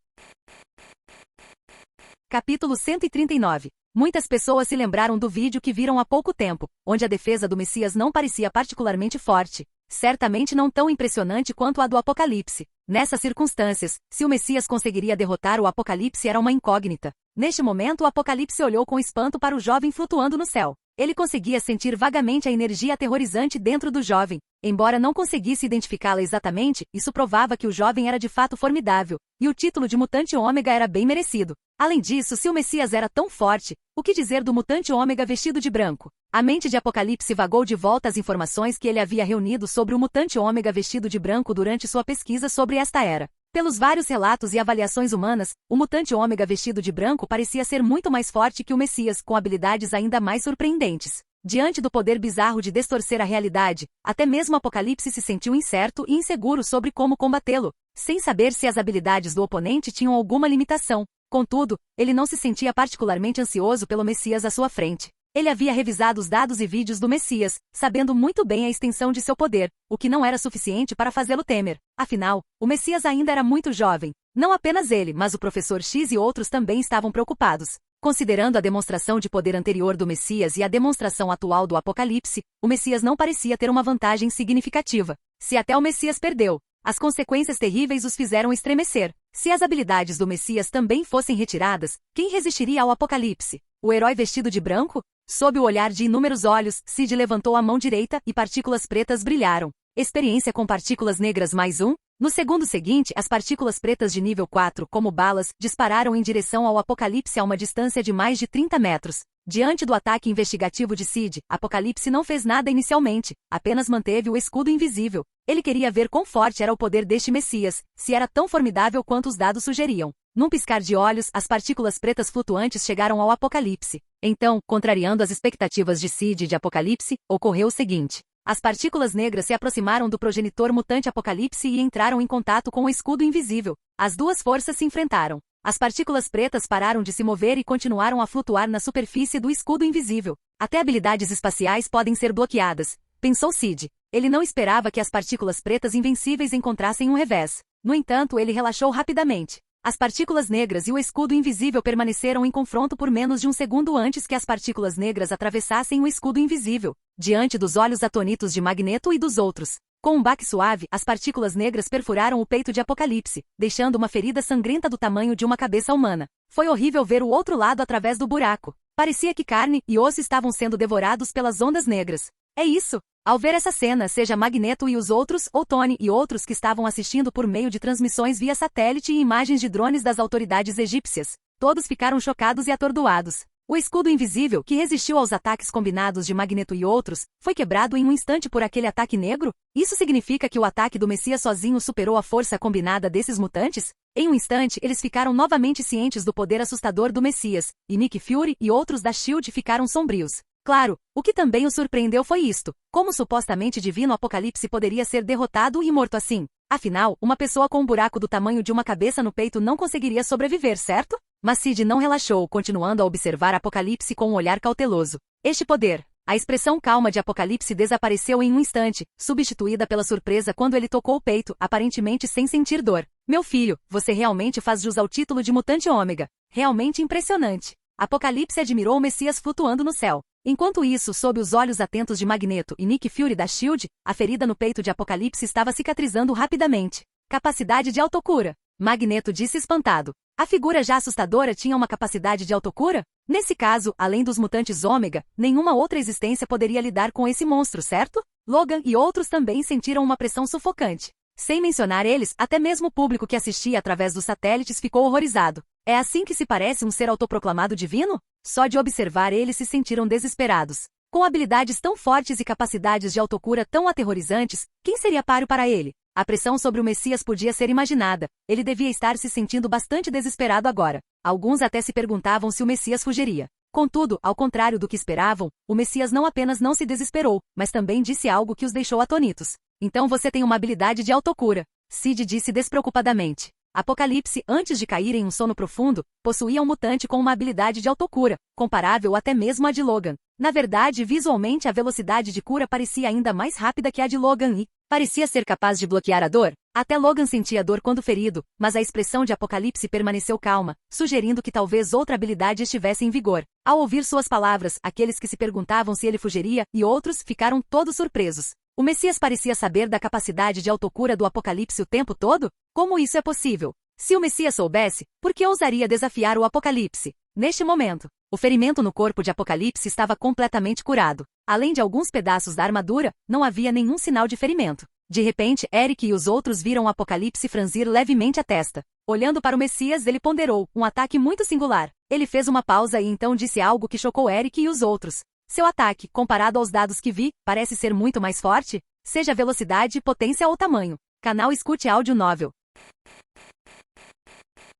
Capítulo 139. Muitas pessoas se lembraram do vídeo que viram há pouco tempo, onde a defesa do Messias não parecia particularmente forte. Certamente não tão impressionante quanto a do Apocalipse. Nessas circunstâncias, se o Messias conseguiria derrotar o Apocalipse era uma incógnita. Neste momento o Apocalipse olhou com espanto para o jovem flutuando no céu. Ele conseguia sentir vagamente a energia aterrorizante dentro do jovem. Embora não conseguisse identificá-la exatamente, isso provava que o jovem era de fato formidável, e o título de Mutante Ômega era bem merecido. Além disso, se o Messias era tão forte, o que dizer do Mutante Ômega vestido de branco? A mente de Apocalipse vagou de volta às informações que ele havia reunido sobre o Mutante Ômega vestido de branco durante sua pesquisa sobre esta era. Pelos vários relatos e avaliações humanas, o Mutante Ômega vestido de branco parecia ser muito mais forte que o Messias, com habilidades ainda mais surpreendentes. Diante do poder bizarro de distorcer a realidade, até mesmo Apocalipse se sentiu incerto e inseguro sobre como combatê-lo, sem saber se as habilidades do oponente tinham alguma limitação. Contudo, ele não se sentia particularmente ansioso pelo Messias à sua frente. Ele havia revisado os dados e vídeos do Messias, sabendo muito bem a extensão de seu poder, o que não era suficiente para fazê-lo temer. Afinal, o Messias ainda era muito jovem. Não apenas ele, mas o Professor X e outros também estavam preocupados. Considerando a demonstração de poder anterior do Messias e a demonstração atual do Apocalipse, o Messias não parecia ter uma vantagem significativa. Se até o Messias perdeu, as consequências terríveis os fizeram estremecer. Se as habilidades do Messias também fossem retiradas, quem resistiria ao Apocalipse? O herói vestido de branco? Sob o olhar de inúmeros olhos, Sid levantou a mão direita e partículas pretas brilharam. Experiência com partículas negras mais um? No segundo seguinte, as partículas pretas de nível 4, como balas, dispararam em direção ao Apocalipse a uma distância de mais de 30 metros. Diante do ataque investigativo de Sid, Apocalipse não fez nada inicialmente, apenas manteve o escudo invisível. Ele queria ver quão forte era o poder deste Messias, se era tão formidável quanto os dados sugeriam. Num piscar de olhos, as partículas pretas flutuantes chegaram ao Apocalipse. Então, contrariando as expectativas de Sid e de Apocalipse, ocorreu o seguinte. As partículas negras se aproximaram do progenitor mutante Apocalipse e entraram em contato com o escudo invisível. As duas forças se enfrentaram. As partículas pretas pararam de se mover e continuaram a flutuar na superfície do escudo invisível. Até habilidades espaciais podem ser bloqueadas, pensou Sid. Ele não esperava que as partículas pretas invencíveis encontrassem um revés. No entanto, ele relaxou rapidamente. As partículas negras e o escudo invisível permaneceram em confronto por menos de um segundo antes que as partículas negras atravessassem o escudo invisível, diante dos olhos atônitos de Magneto e dos outros. Com um baque suave, as partículas negras perfuraram o peito de Apocalipse, deixando uma ferida sangrenta do tamanho de uma cabeça humana. Foi horrível ver o outro lado através do buraco. Parecia que carne e osso estavam sendo devorados pelas ondas negras. É isso! Ao ver essa cena, seja Magneto e os outros, ou Tony e outros que estavam assistindo por meio de transmissões via satélite e imagens de drones das autoridades egípcias, todos ficaram chocados e atordoados. O escudo invisível, que resistiu aos ataques combinados de Magneto e outros, foi quebrado em um instante por aquele ataque negro? Isso significa que o ataque do Messias sozinho superou a força combinada desses mutantes? Em um instante, eles ficaram novamente cientes do poder assustador do Messias, e Nick Fury e outros da SHIELD ficaram sombrios. Claro, o que também o surpreendeu foi isto. Como supostamente divino Apocalipse poderia ser derrotado e morto assim? Afinal, uma pessoa com um buraco do tamanho de uma cabeça no peito não conseguiria sobreviver, certo? Mas Sid não relaxou, continuando a observar Apocalipse com um olhar cauteloso. Este poder. A expressão calma de Apocalipse desapareceu em um instante, substituída pela surpresa quando ele tocou o peito, aparentemente sem sentir dor. Meu filho, você realmente faz jus ao título de Mutante Ômega. Realmente impressionante. Apocalipse admirou o Messias flutuando no céu. Enquanto isso, sob os olhos atentos de Magneto e Nick Fury da SHIELD, a ferida no peito de Apocalipse estava cicatrizando rapidamente. Capacidade de autocura. Magneto disse espantado. A figura já assustadora tinha uma capacidade de autocura? Nesse caso, além dos mutantes Ômega, nenhuma outra existência poderia lidar com esse monstro, certo? Logan e outros também sentiram uma pressão sufocante. Sem mencionar eles, até mesmo o público que assistia através dos satélites ficou horrorizado. É assim que se parece um ser autoproclamado divino? Só de observar eles se sentiram desesperados. Com habilidades tão fortes e capacidades de autocura tão aterrorizantes, quem seria páreo para ele? A pressão sobre o Messias podia ser imaginada. Ele devia estar se sentindo bastante desesperado agora. Alguns até se perguntavam se o Messias fugiria. Contudo, ao contrário do que esperavam, o Messias não apenas não se desesperou, mas também disse algo que os deixou atônitos. Então você tem uma habilidade de autocura, Sid disse despreocupadamente. Apocalipse, antes de cair em um sono profundo, possuía um mutante com uma habilidade de autocura, comparável até mesmo à de Logan. Na verdade, visualmente a velocidade de cura parecia ainda mais rápida que a de Logan e parecia ser capaz de bloquear a dor. Até Logan sentia dor quando ferido, mas a expressão de Apocalipse permaneceu calma, sugerindo que talvez outra habilidade estivesse em vigor. Ao ouvir suas palavras, aqueles que se perguntavam se ele fugiria e outros ficaram todos surpresos. O Messias parecia saber da capacidade de autocura do Apocalipse o tempo todo? Como isso é possível? Se o Messias soubesse, por que ousaria desafiar o Apocalipse? Neste momento, o ferimento no corpo de Apocalipse estava completamente curado. Além de alguns pedaços da armadura, não havia nenhum sinal de ferimento. De repente, Eric e os outros viram o Apocalipse franzir levemente a testa. Olhando para o Messias, ele ponderou, um ataque muito singular. Ele fez uma pausa e então disse algo que chocou Eric e os outros. Seu ataque, comparado aos dados que vi, parece ser muito mais forte? Seja velocidade, potência ou tamanho. Canal Escute Áudio Novel.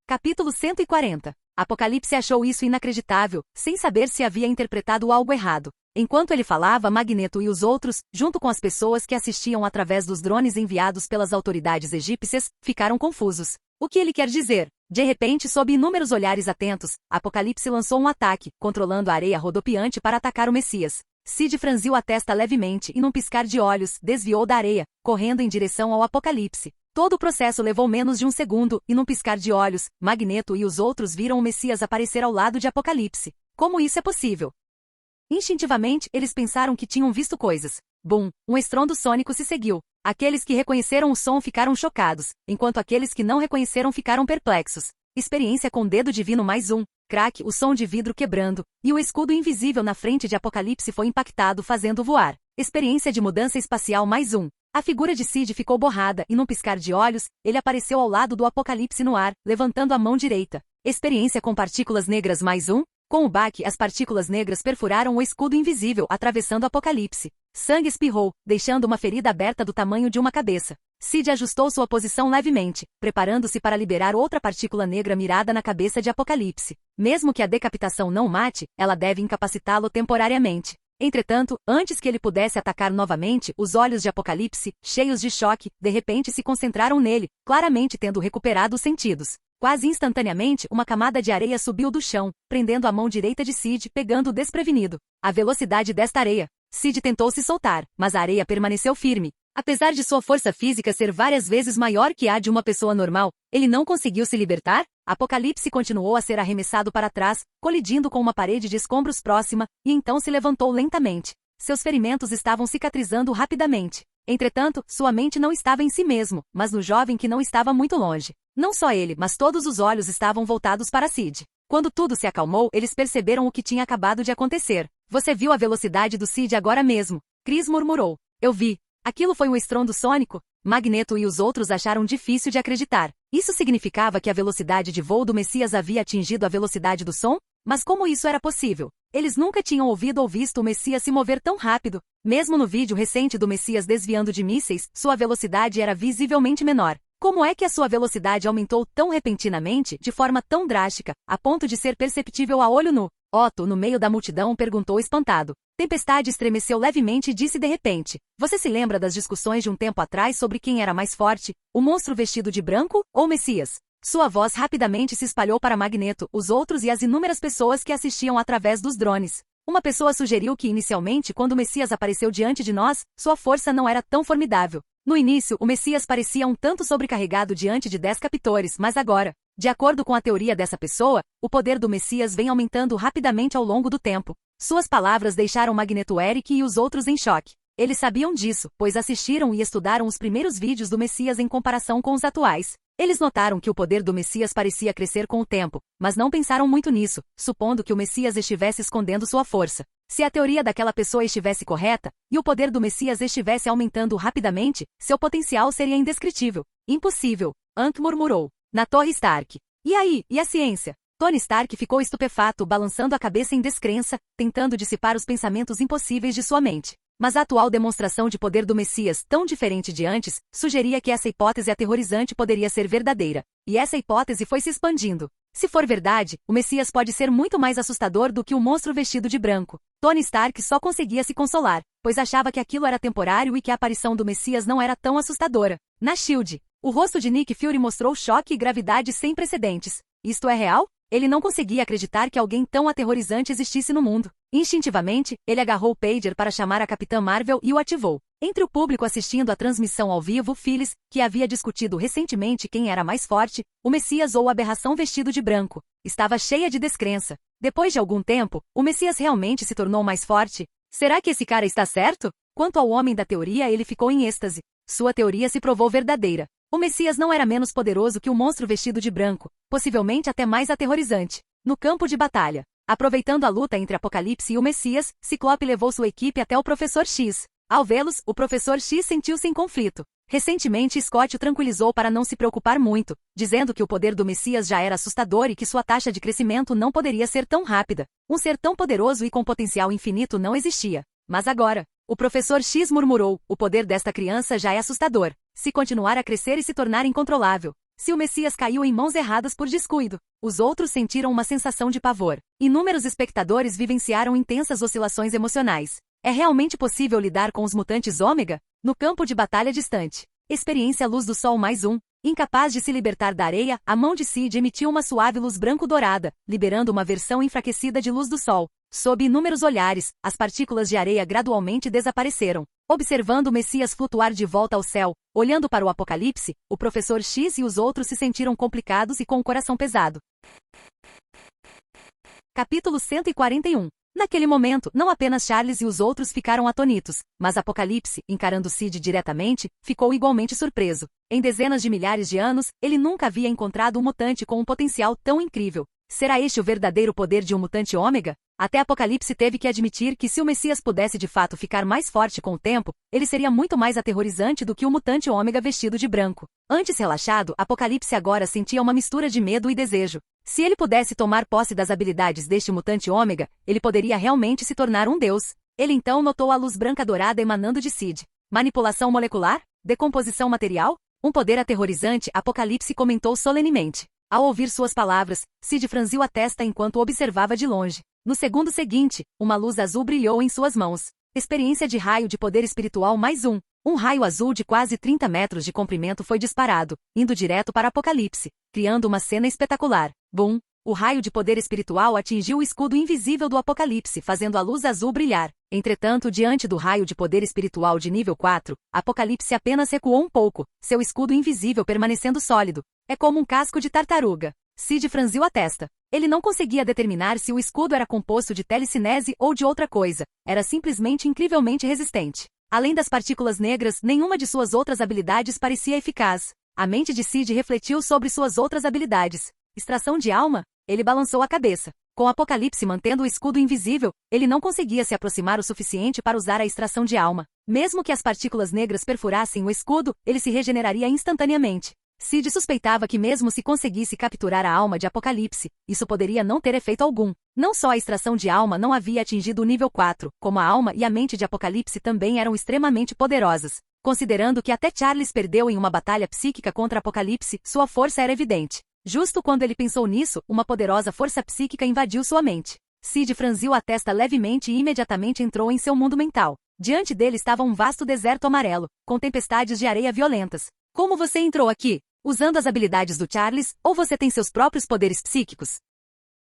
Capítulo 140. Apocalipse achou isso inacreditável, sem saber se havia interpretado algo errado. Enquanto ele falava, Magneto e os outros, junto com as pessoas que assistiam através dos drones enviados pelas autoridades egípcias, ficaram confusos. O que ele quer dizer? De repente, sob inúmeros olhares atentos, Apocalipse lançou um ataque, controlando a areia rodopiante para atacar o Messias. Sid franziu a testa levemente e num piscar de olhos, desviou da areia, correndo em direção ao Apocalipse. Todo o processo levou menos de um segundo, e num piscar de olhos, Magneto e os outros viram o Messias aparecer ao lado de Apocalipse. Como isso é possível? Instintivamente, eles pensaram que tinham visto coisas. Bum! Um estrondo sônico se seguiu. Aqueles que reconheceram o som ficaram chocados, enquanto aqueles que não reconheceram ficaram perplexos. Experiência com dedo divino mais um. Crack, o som de vidro quebrando, e o escudo invisível na frente de Apocalipse foi impactado fazendo voar. Experiência de mudança espacial mais um. A figura de Sid ficou borrada e num piscar de olhos, ele apareceu ao lado do Apocalipse no ar, levantando a mão direita. Experiência com partículas negras mais um. Com o baque, as partículas negras perfuraram o escudo invisível, atravessando Apocalipse. Sangue espirrou, deixando uma ferida aberta do tamanho de uma cabeça. Sid ajustou sua posição levemente, preparando-se para liberar outra partícula negra mirada na cabeça de Apocalipse. Mesmo que a decapitação não o mate, ela deve incapacitá-lo temporariamente. Entretanto, antes que ele pudesse atacar novamente, os olhos de Apocalipse, cheios de choque, de repente se concentraram nele, claramente tendo recuperado os sentidos. Quase instantaneamente, uma camada de areia subiu do chão, prendendo a mão direita de Sid, pegando-o desprevenido. A velocidade desta areia. Sid tentou se soltar, mas a areia permaneceu firme. Apesar de sua força física ser várias vezes maior que a de uma pessoa normal, ele não conseguiu se libertar? Apocalipse continuou a ser arremessado para trás, colidindo com uma parede de escombros próxima, e então se levantou lentamente. Seus ferimentos estavam cicatrizando rapidamente. Entretanto, sua mente não estava em si mesmo, mas no jovem que não estava muito longe. Não só ele, mas todos os olhos estavam voltados para Sid. Quando tudo se acalmou, eles perceberam o que tinha acabado de acontecer. Você viu a velocidade do Sid agora mesmo? Chris murmurou. Eu vi. Aquilo foi um estrondo sônico? Magneto e os outros acharam difícil de acreditar. Isso significava que a velocidade de voo do Messias havia atingido a velocidade do som? Mas como isso era possível? Eles nunca tinham ouvido ou visto o Messias se mover tão rápido. Mesmo no vídeo recente do Messias desviando de mísseis, sua velocidade era visivelmente menor. Como é que a sua velocidade aumentou tão repentinamente, de forma tão drástica, a ponto de ser perceptível a olho nu? Otto, no meio da multidão, perguntou espantado. Tempestade estremeceu levemente e disse de repente. Você se lembra das discussões de um tempo atrás sobre quem era mais forte, o monstro vestido de branco ou o Messias? Sua voz rapidamente se espalhou para Magneto, os outros e as inúmeras pessoas que assistiam através dos drones. Uma pessoa sugeriu que inicialmente, quando o Messias apareceu diante de nós, sua força não era tão formidável. No início, o Messias parecia um tanto sobrecarregado diante de 10 captores, mas agora, de acordo com a teoria dessa pessoa, o poder do Messias vem aumentando rapidamente ao longo do tempo. Suas palavras deixaram Magneto, Eric e os outros em choque. Eles sabiam disso, pois assistiram e estudaram os primeiros vídeos do Messias em comparação com os atuais. Eles notaram que o poder do Messias parecia crescer com o tempo, mas não pensaram muito nisso, supondo que o Messias estivesse escondendo sua força. Se a teoria daquela pessoa estivesse correta, e o poder do Messias estivesse aumentando rapidamente, seu potencial seria indescritível. Impossível, Ant murmurou. Na Torre Stark. E aí, e a ciência? Tony Stark ficou estupefato, balançando a cabeça em descrença, tentando dissipar os pensamentos impossíveis de sua mente. Mas a atual demonstração de poder do Messias, tão diferente de antes, sugeria que essa hipótese aterrorizante poderia ser verdadeira. E essa hipótese foi se expandindo. Se for verdade, o Messias pode ser muito mais assustador do que o monstro vestido de branco. Tony Stark só conseguia se consolar, pois achava que aquilo era temporário e que a aparição do Messias não era tão assustadora. Na SHIELD, o rosto de Nick Fury mostrou choque e gravidade sem precedentes. Isto é real? Ele não conseguia acreditar que alguém tão aterrorizante existisse no mundo. Instintivamente, ele agarrou o pager para chamar a Capitã Marvel e o ativou. Entre o público assistindo à transmissão ao vivo, Phyllis, que havia discutido recentemente quem era mais forte, o Messias ou a aberração vestido de branco, estava cheia de descrença. Depois de algum tempo, o Messias realmente se tornou mais forte? Será que esse cara está certo? Quanto ao homem da teoria, ele ficou em êxtase. Sua teoria se provou verdadeira. O Messias não era menos poderoso que o monstro vestido de branco, possivelmente até mais aterrorizante. No campo de batalha, aproveitando a luta entre Apocalipse e o Messias, Ciclope levou sua equipe até o Professor X. Ao vê-los, o Professor X sentiu-se em conflito. Recentemente, Scott o tranquilizou para não se preocupar muito, dizendo que o poder do Messias já era assustador e que sua taxa de crescimento não poderia ser tão rápida. Um ser tão poderoso e com potencial infinito não existia. Mas agora, o Professor X murmurou, o poder desta criança já é assustador. Se continuar a crescer e se tornar incontrolável. Se o Messias caiu em mãos erradas por descuido, os outros sentiram uma sensação de pavor. Inúmeros espectadores vivenciaram intensas oscilações emocionais. É realmente possível lidar com os mutantes Ômega? No campo de batalha distante. Experiência Luz do Sol +1. Incapaz de se libertar da areia, a mão de Sid emitiu uma suave luz branco-dourada, liberando uma versão enfraquecida de luz do sol. Sob inúmeros olhares, as partículas de areia gradualmente desapareceram. Observando o Messias flutuar de volta ao céu, olhando para o Apocalipse, o Professor X e os outros se sentiram complicados e com o coração pesado. Capítulo 141. Naquele momento, não apenas Charles e os outros ficaram atonitos, mas Apocalipse, encarando Sid diretamente, ficou igualmente surpreso. Em dezenas de milhares de anos, ele nunca havia encontrado um mutante com um potencial tão incrível. Será este o verdadeiro poder de um mutante Ômega? Até Apocalipse teve que admitir que se o Messias pudesse de fato ficar mais forte com o tempo, ele seria muito mais aterrorizante do que o mutante Ômega vestido de branco. Antes relaxado, Apocalipse agora sentia uma mistura de medo e desejo. Se ele pudesse tomar posse das habilidades deste mutante Ômega, ele poderia realmente se tornar um deus. Ele então notou a luz branca dourada emanando de Sid. Manipulação molecular? Decomposição material? Um poder aterrorizante, Apocalipse comentou solenemente. Ao ouvir suas palavras, Sid franziu a testa enquanto observava de longe. No segundo seguinte, uma luz azul brilhou em suas mãos. Experiência de raio de poder espiritual +1. Um raio azul de quase 30 metros de comprimento foi disparado, indo direto para Apocalipse, criando uma cena espetacular. Bum! O raio de poder espiritual atingiu o escudo invisível do Apocalipse, fazendo a luz azul brilhar. Entretanto, diante do raio de poder espiritual de nível 4, Apocalipse apenas recuou um pouco, seu escudo invisível permanecendo sólido. É como um casco de tartaruga. Sid franziu a testa. Ele não conseguia determinar se o escudo era composto de telecinese ou de outra coisa. Era simplesmente incrivelmente resistente. Além das partículas negras, nenhuma de suas outras habilidades parecia eficaz. A mente de Sid refletiu sobre suas outras habilidades. Extração de alma? Ele balançou a cabeça. Com Apocalipse mantendo o escudo invisível, ele não conseguia se aproximar o suficiente para usar a extração de alma. Mesmo que as partículas negras perfurassem o escudo, ele se regeneraria instantaneamente. Sid suspeitava que mesmo se conseguisse capturar a alma de Apocalipse, isso poderia não ter efeito algum. Não só a extração de alma não havia atingido o nível 4, como a alma e a mente de Apocalipse também eram extremamente poderosas. Considerando que até Charles perdeu em uma batalha psíquica contra Apocalipse, sua força era evidente. Justo quando ele pensou nisso, uma poderosa força psíquica invadiu sua mente. Sid franziu a testa levemente e imediatamente entrou em seu mundo mental. Diante dele estava um vasto deserto amarelo, com tempestades de areia violentas. Como você entrou aqui? Usando as habilidades do Charles, ou você tem seus próprios poderes psíquicos?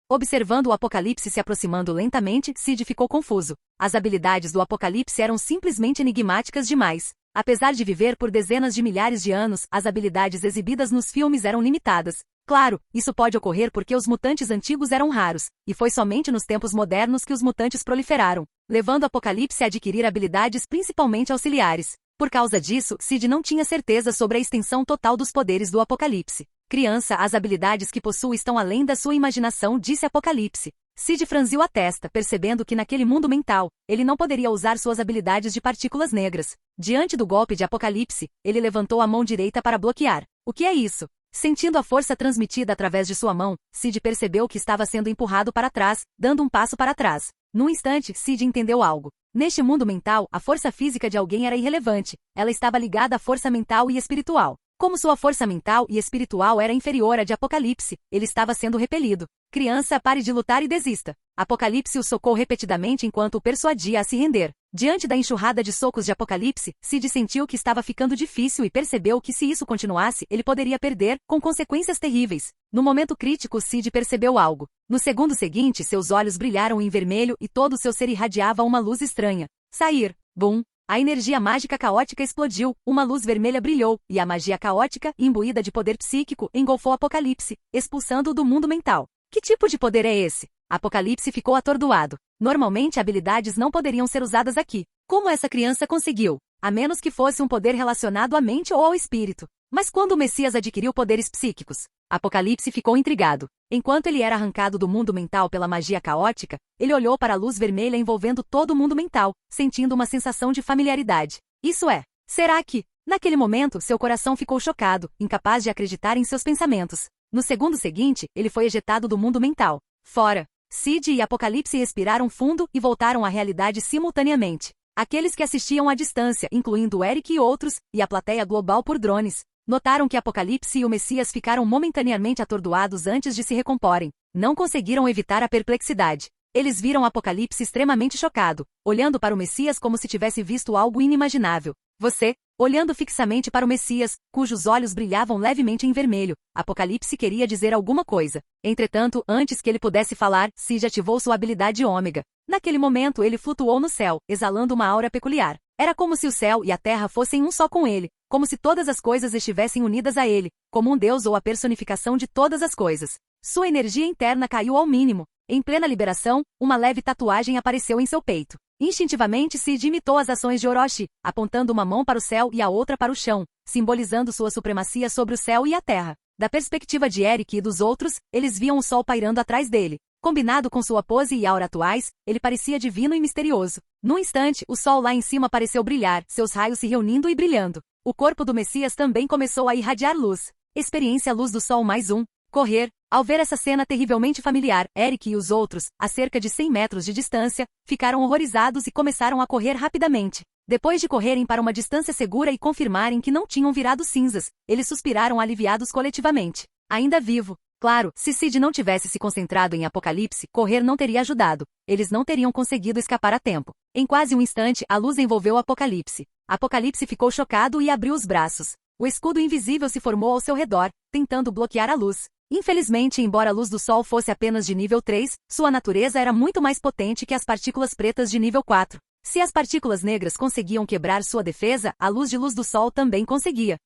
Observando o Apocalipse se aproximando lentamente, Sid ficou confuso. As habilidades do Apocalipse eram simplesmente enigmáticas demais. Apesar de viver por dezenas de milhares de anos, as habilidades exibidas nos filmes eram limitadas. Claro, isso pode ocorrer porque os mutantes antigos eram raros, e foi somente nos tempos modernos que os mutantes proliferaram, levando Apocalipse a adquirir habilidades principalmente auxiliares. Por causa disso, Sid não tinha certeza sobre a extensão total dos poderes do Apocalipse. Criança, as habilidades que possui estão além da sua imaginação, disse Apocalipse. Sid franziu a testa, percebendo que naquele mundo mental, ele não poderia usar suas habilidades de partículas negras. Diante do golpe de Apocalipse, ele levantou a mão direita para bloquear. O que é isso? Sentindo a força transmitida através de sua mão, Sid percebeu que estava sendo empurrado para trás, dando um passo para trás. Num instante, Sid entendeu algo. Neste mundo mental, a força física de alguém era irrelevante. Ela estava ligada à força mental e espiritual. Como sua força mental e espiritual era inferior à de Apocalipse, ele estava sendo repelido. Criança, pare de lutar e desista. Apocalipse o socou repetidamente enquanto o persuadia a se render. Diante da enxurrada de socos de Apocalipse, Sid sentiu que estava ficando difícil e percebeu que se isso continuasse, ele poderia perder, com consequências terríveis. No momento crítico, Sid percebeu algo. No segundo seguinte, seus olhos brilharam em vermelho e todo o seu ser irradiava uma luz estranha. Sair. Bum. A energia mágica caótica explodiu, uma luz vermelha brilhou, e a magia caótica, imbuída de poder psíquico, engolfou Apocalipse, expulsando-o do mundo mental. Que tipo de poder é esse? Apocalipse ficou atordoado. Normalmente habilidades não poderiam ser usadas aqui. Como essa criança conseguiu? A menos que fosse um poder relacionado à mente ou ao espírito. Mas quando o Messias adquiriu poderes psíquicos? Apocalipse ficou intrigado. Enquanto ele era arrancado do mundo mental pela magia caótica, ele olhou para a luz vermelha envolvendo todo o mundo mental, sentindo uma sensação de familiaridade. Isso é, será que? Naquele momento, seu coração ficou chocado, incapaz de acreditar em seus pensamentos. No segundo seguinte, ele foi ejetado do mundo mental. Fora. Sid e Apocalipse respiraram fundo e voltaram à realidade simultaneamente. Aqueles que assistiam à distância, incluindo Eric e outros, e a plateia global por drones, notaram que Apocalipse e o Messias ficaram momentaneamente atordoados antes de se recomporem. Não conseguiram evitar a perplexidade. Eles viram Apocalipse extremamente chocado, olhando para o Messias como se tivesse visto algo inimaginável. Você, olhando fixamente para o Messias, cujos olhos brilhavam levemente em vermelho, Apocalipse queria dizer alguma coisa. Entretanto, antes que ele pudesse falar, Sid ativou sua habilidade ômega. Naquele momento ele flutuou no céu, exalando uma aura peculiar. Era como se o céu e a terra fossem um só com ele, como se todas as coisas estivessem unidas a ele, como um deus ou a personificação de todas as coisas. Sua energia interna caiu ao mínimo. Em plena liberação, uma leve tatuagem apareceu em seu peito. Instintivamente, Sid imitou as ações de Orochi, apontando uma mão para o céu e a outra para o chão, simbolizando sua supremacia sobre o céu e a terra. Da perspectiva de Eric e dos outros, eles viam o sol pairando atrás dele. Combinado com sua pose e aura atuais, ele parecia divino e misterioso. Num instante, o sol lá em cima pareceu brilhar, seus raios se reunindo e brilhando. O corpo do Messias também começou a irradiar luz. Experiência Luz do Sol mais um. Correr. Ao ver essa cena terrivelmente familiar, Eric e os outros, a cerca de 100 metros de distância, ficaram horrorizados e começaram a correr rapidamente. Depois de correrem para uma distância segura e confirmarem que não tinham virado cinzas, eles suspiraram aliviados coletivamente. Ainda vivo. Claro, se Sid não tivesse se concentrado em Apocalipse, correr não teria ajudado. Eles não teriam conseguido escapar a tempo. Em quase um instante, a luz envolveu Apocalipse. Apocalipse ficou chocado e abriu os braços. O escudo invisível se formou ao seu redor, tentando bloquear a luz. Infelizmente, embora a luz do sol fosse apenas de nível 3, sua natureza era muito mais potente que as partículas pretas de nível 4. Se as partículas negras conseguiam quebrar sua defesa, a luz do sol também conseguia.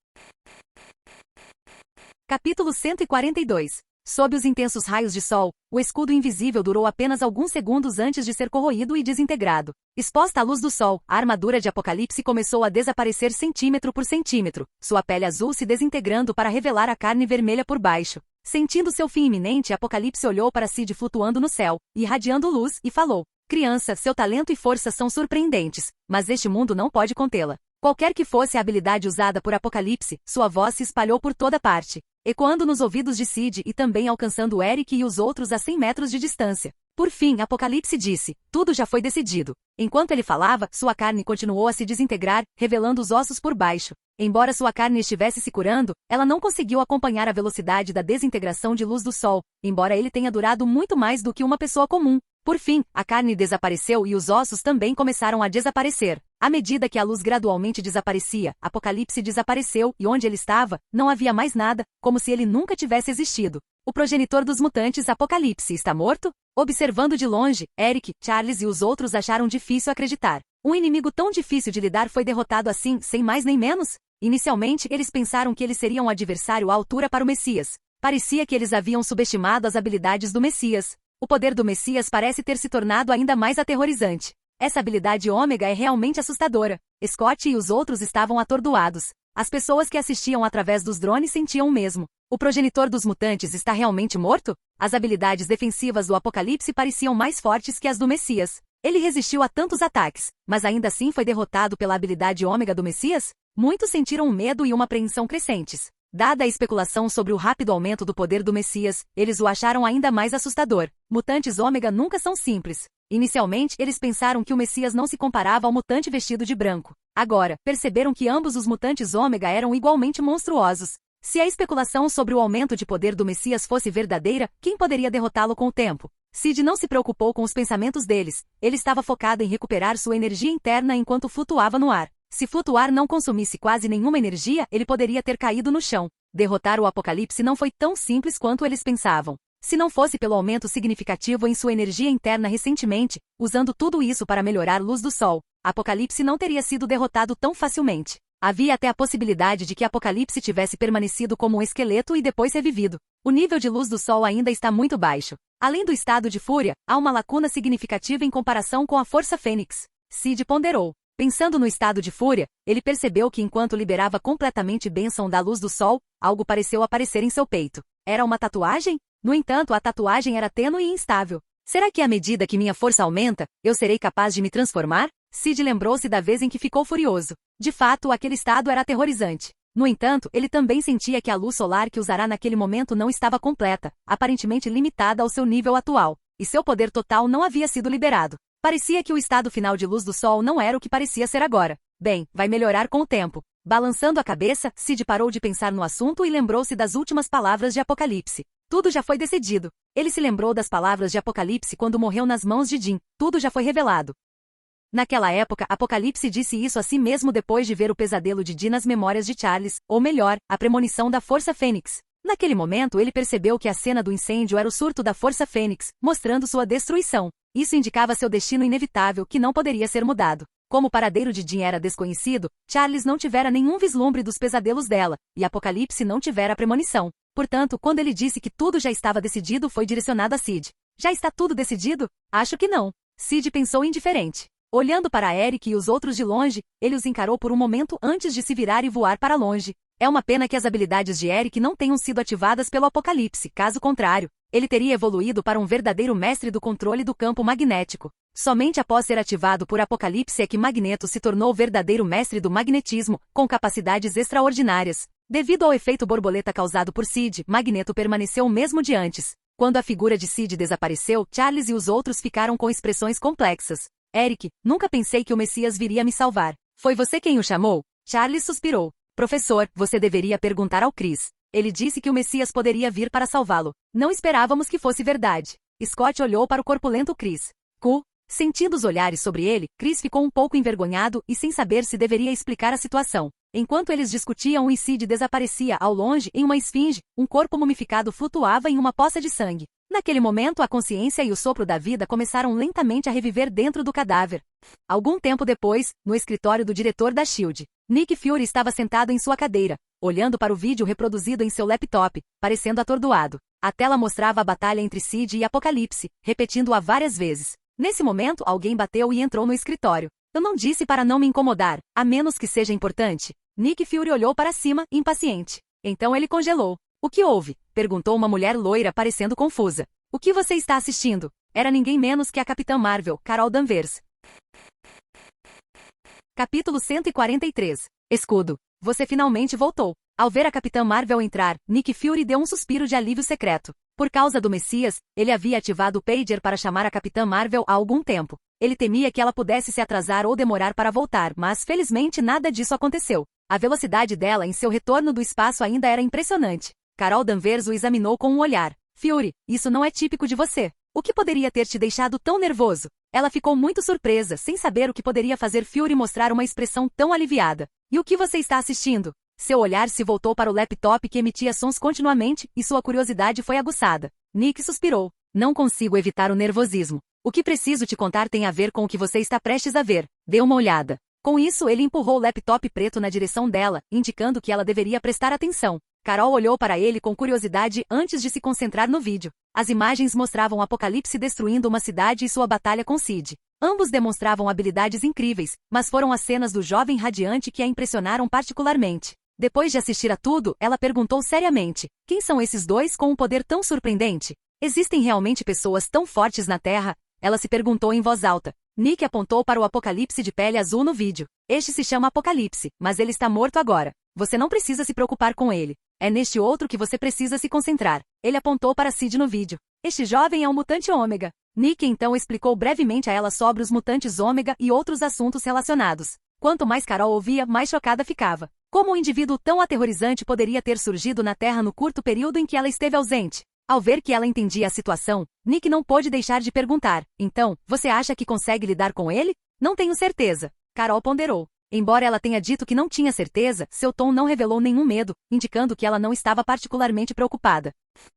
Capítulo 142. Sob os intensos raios de sol, o escudo invisível durou apenas alguns segundos antes de ser corroído e desintegrado. Exposta à luz do sol, a armadura de Apocalipse começou a desaparecer centímetro por centímetro, sua pele azul se desintegrando para revelar a carne vermelha por baixo. Sentindo seu fim iminente, Apocalipse olhou para Sid flutuando no céu, irradiando luz, e falou: Criança, seu talento e força são surpreendentes, mas este mundo não pode contê-la. Qualquer que fosse a habilidade usada por Apocalipse, sua voz se espalhou por toda parte, ecoando nos ouvidos de Sid e também alcançando Eric e os outros a 100 metros de distância. Por fim, Apocalipse disse: tudo já foi decidido. Enquanto ele falava, sua carne continuou a se desintegrar, revelando os ossos por baixo. Embora sua carne estivesse se curando, ela não conseguiu acompanhar a velocidade da desintegração de luz do sol, embora ele tenha durado muito mais do que uma pessoa comum. Por fim, a carne desapareceu e os ossos também começaram a desaparecer. À medida que a luz gradualmente desaparecia, Apocalipse desapareceu e onde ele estava, não havia mais nada, como se ele nunca tivesse existido. O progenitor dos mutantes, Apocalipse, está morto? Observando de longe, Eric, Charles e os outros acharam difícil acreditar. Um inimigo tão difícil de lidar foi derrotado assim, sem mais nem menos? Inicialmente, eles pensaram que ele seria um adversário à altura para o Messias. Parecia que eles haviam subestimado as habilidades do Messias. O poder do Messias parece ter se tornado ainda mais aterrorizante. Essa habilidade ômega é realmente assustadora. Scott e os outros estavam atordoados. As pessoas que assistiam através dos drones sentiam o mesmo. O progenitor dos mutantes está realmente morto? As habilidades defensivas do Apocalipse pareciam mais fortes que as do Messias. Ele resistiu a tantos ataques, mas ainda assim foi derrotado pela habilidade ômega do Messias? Muitos sentiram um medo e uma apreensão crescentes. Dada a especulação sobre o rápido aumento do poder do Messias, eles o acharam ainda mais assustador. Mutantes ômega nunca são simples. Inicialmente, eles pensaram que o Messias não se comparava ao mutante vestido de branco. Agora, perceberam que ambos os mutantes ômega eram igualmente monstruosos. Se a especulação sobre o aumento de poder do Messias fosse verdadeira, quem poderia derrotá-lo com o tempo? Sid não se preocupou com os pensamentos deles. Ele estava focado em recuperar sua energia interna enquanto flutuava no ar. Se flutuar não consumisse quase nenhuma energia, ele poderia ter caído no chão. Derrotar o Apocalipse não foi tão simples quanto eles pensavam. Se não fosse pelo aumento significativo em sua energia interna recentemente, usando tudo isso para melhorar a luz do sol, Apocalipse não teria sido derrotado tão facilmente. Havia até a possibilidade de que Apocalipse tivesse permanecido como um esqueleto e depois revivido. O nível de luz do sol ainda está muito baixo. Além do estado de fúria, há uma lacuna significativa em comparação com a Força Fênix. Sid ponderou. Pensando no estado de fúria, ele percebeu que enquanto liberava completamente bênção da luz do sol, algo pareceu aparecer em seu peito. Era uma tatuagem? No entanto, a tatuagem era tênue e instável. Será que à medida que minha força aumenta, eu serei capaz de me transformar? Sid lembrou-se da vez em que ficou furioso. De fato, aquele estado era aterrorizante. No entanto, ele também sentia que a luz solar que usará naquele momento não estava completa, aparentemente limitada ao seu nível atual, e seu poder total não havia sido liberado. Parecia que o estado final de luz do sol não era o que parecia ser agora. Bem, vai melhorar com o tempo. Balançando a cabeça, Sid parou de pensar no assunto e lembrou-se das últimas palavras de Apocalipse. Tudo já foi decidido. Ele se lembrou das palavras de Apocalipse quando morreu nas mãos de Jin. Tudo já foi revelado. Naquela época, Apocalipse disse isso a si mesmo depois de ver o pesadelo de Jin nas memórias de Charles, ou melhor, a premonição da Força Fênix. Naquele momento ele percebeu que a cena do incêndio era o surto da Força Fênix, mostrando sua destruição. Isso indicava seu destino inevitável que não poderia ser mudado. Como o paradeiro de Jin era desconhecido, Charles não tivera nenhum vislumbre dos pesadelos dela, e Apocalipse não tivera a premonição. Portanto, quando ele disse que tudo já estava decidido, foi direcionado a Sid. Já está tudo decidido? Acho que não. Sid pensou indiferente. Olhando para Eric e os outros de longe, ele os encarou por um momento antes de se virar e voar para longe. É uma pena que as habilidades de Eric não tenham sido ativadas pelo Apocalipse, caso contrário, ele teria evoluído para um verdadeiro mestre do controle do campo magnético. Somente após ser ativado por Apocalipse é que Magneto se tornou o verdadeiro mestre do magnetismo, com capacidades extraordinárias. Devido ao efeito borboleta causado por Sid, Magneto permaneceu o mesmo de antes. Quando a figura de Sid desapareceu, Charles e os outros ficaram com expressões complexas. Eric, nunca pensei que o Messias viria me salvar. Foi você quem o chamou? Charles suspirou. Professor, você deveria perguntar ao Chris. Ele disse que o Messias poderia vir para salvá-lo. Não esperávamos que fosse verdade. Scott olhou para o corpulento Chris. Sentindo os olhares sobre ele, Chris ficou um pouco envergonhado e sem saber se deveria explicar a situação. Enquanto eles discutiam, o Sid desaparecia ao longe em uma esfinge, um corpo mumificado flutuava em uma poça de sangue. Naquele momento, a consciência e o sopro da vida começaram lentamente a reviver dentro do cadáver. Algum tempo depois, no escritório do diretor da SHIELD, Nick Fury estava sentado em sua cadeira, olhando para o vídeo reproduzido em seu laptop, parecendo atordoado. A tela mostrava a batalha entre Sid e Apocalipse, repetindo-a várias vezes. Nesse momento, alguém bateu e entrou no escritório. Eu não disse para não me incomodar, a menos que seja importante. Nick Fury olhou para cima, impaciente. Então ele congelou. O que houve? Perguntou uma mulher loira parecendo confusa. O que você está assistindo? Era ninguém menos que a Capitã Marvel, Carol Danvers. Capítulo 143. Escudo. Você finalmente voltou. Ao ver a Capitã Marvel entrar, Nick Fury deu um suspiro de alívio secreto. Por causa do Messias, ele havia ativado o pager para chamar a Capitã Marvel há algum tempo. Ele temia que ela pudesse se atrasar ou demorar para voltar, mas felizmente nada disso aconteceu. A velocidade dela em seu retorno do espaço ainda era impressionante. Carol Danvers o examinou com um olhar. Fury, isso não é típico de você. O que poderia ter te deixado tão nervoso? Ela ficou muito surpresa, sem saber o que poderia fazer Fury mostrar uma expressão tão aliviada. E o que você está assistindo? Seu olhar se voltou para o laptop que emitia sons continuamente, e sua curiosidade foi aguçada. Nick suspirou. Não consigo evitar o nervosismo. O que preciso te contar tem a ver com o que você está prestes a ver. Dê uma olhada. Com isso, ele empurrou o laptop preto na direção dela, indicando que ela deveria prestar atenção. Carol olhou para ele com curiosidade antes de se concentrar no vídeo. As imagens mostravam Apocalipse destruindo uma cidade e sua batalha com Sid. Ambos demonstravam habilidades incríveis, mas foram as cenas do jovem radiante que a impressionaram particularmente. Depois de assistir a tudo, ela perguntou seriamente: quem são esses dois com um poder tão surpreendente? Existem realmente pessoas tão fortes na Terra? Ela se perguntou em voz alta. Nick apontou para o Apocalipse de pele azul no vídeo. Este se chama Apocalipse, mas ele está morto agora. Você não precisa se preocupar com ele. É neste outro que você precisa se concentrar. Ele apontou para Sid no vídeo. Este jovem é um mutante ômega. Nick então explicou brevemente a ela sobre os mutantes ômega e outros assuntos relacionados. Quanto mais Carol ouvia, mais chocada ficava. Como um indivíduo tão aterrorizante poderia ter surgido na Terra no curto período em que ela esteve ausente? Ao ver que ela entendia a situação, Nick não pôde deixar de perguntar: então, você acha que consegue lidar com ele? Não tenho certeza. Carol ponderou. Embora ela tenha dito que não tinha certeza, seu tom não revelou nenhum medo, indicando que ela não estava particularmente preocupada.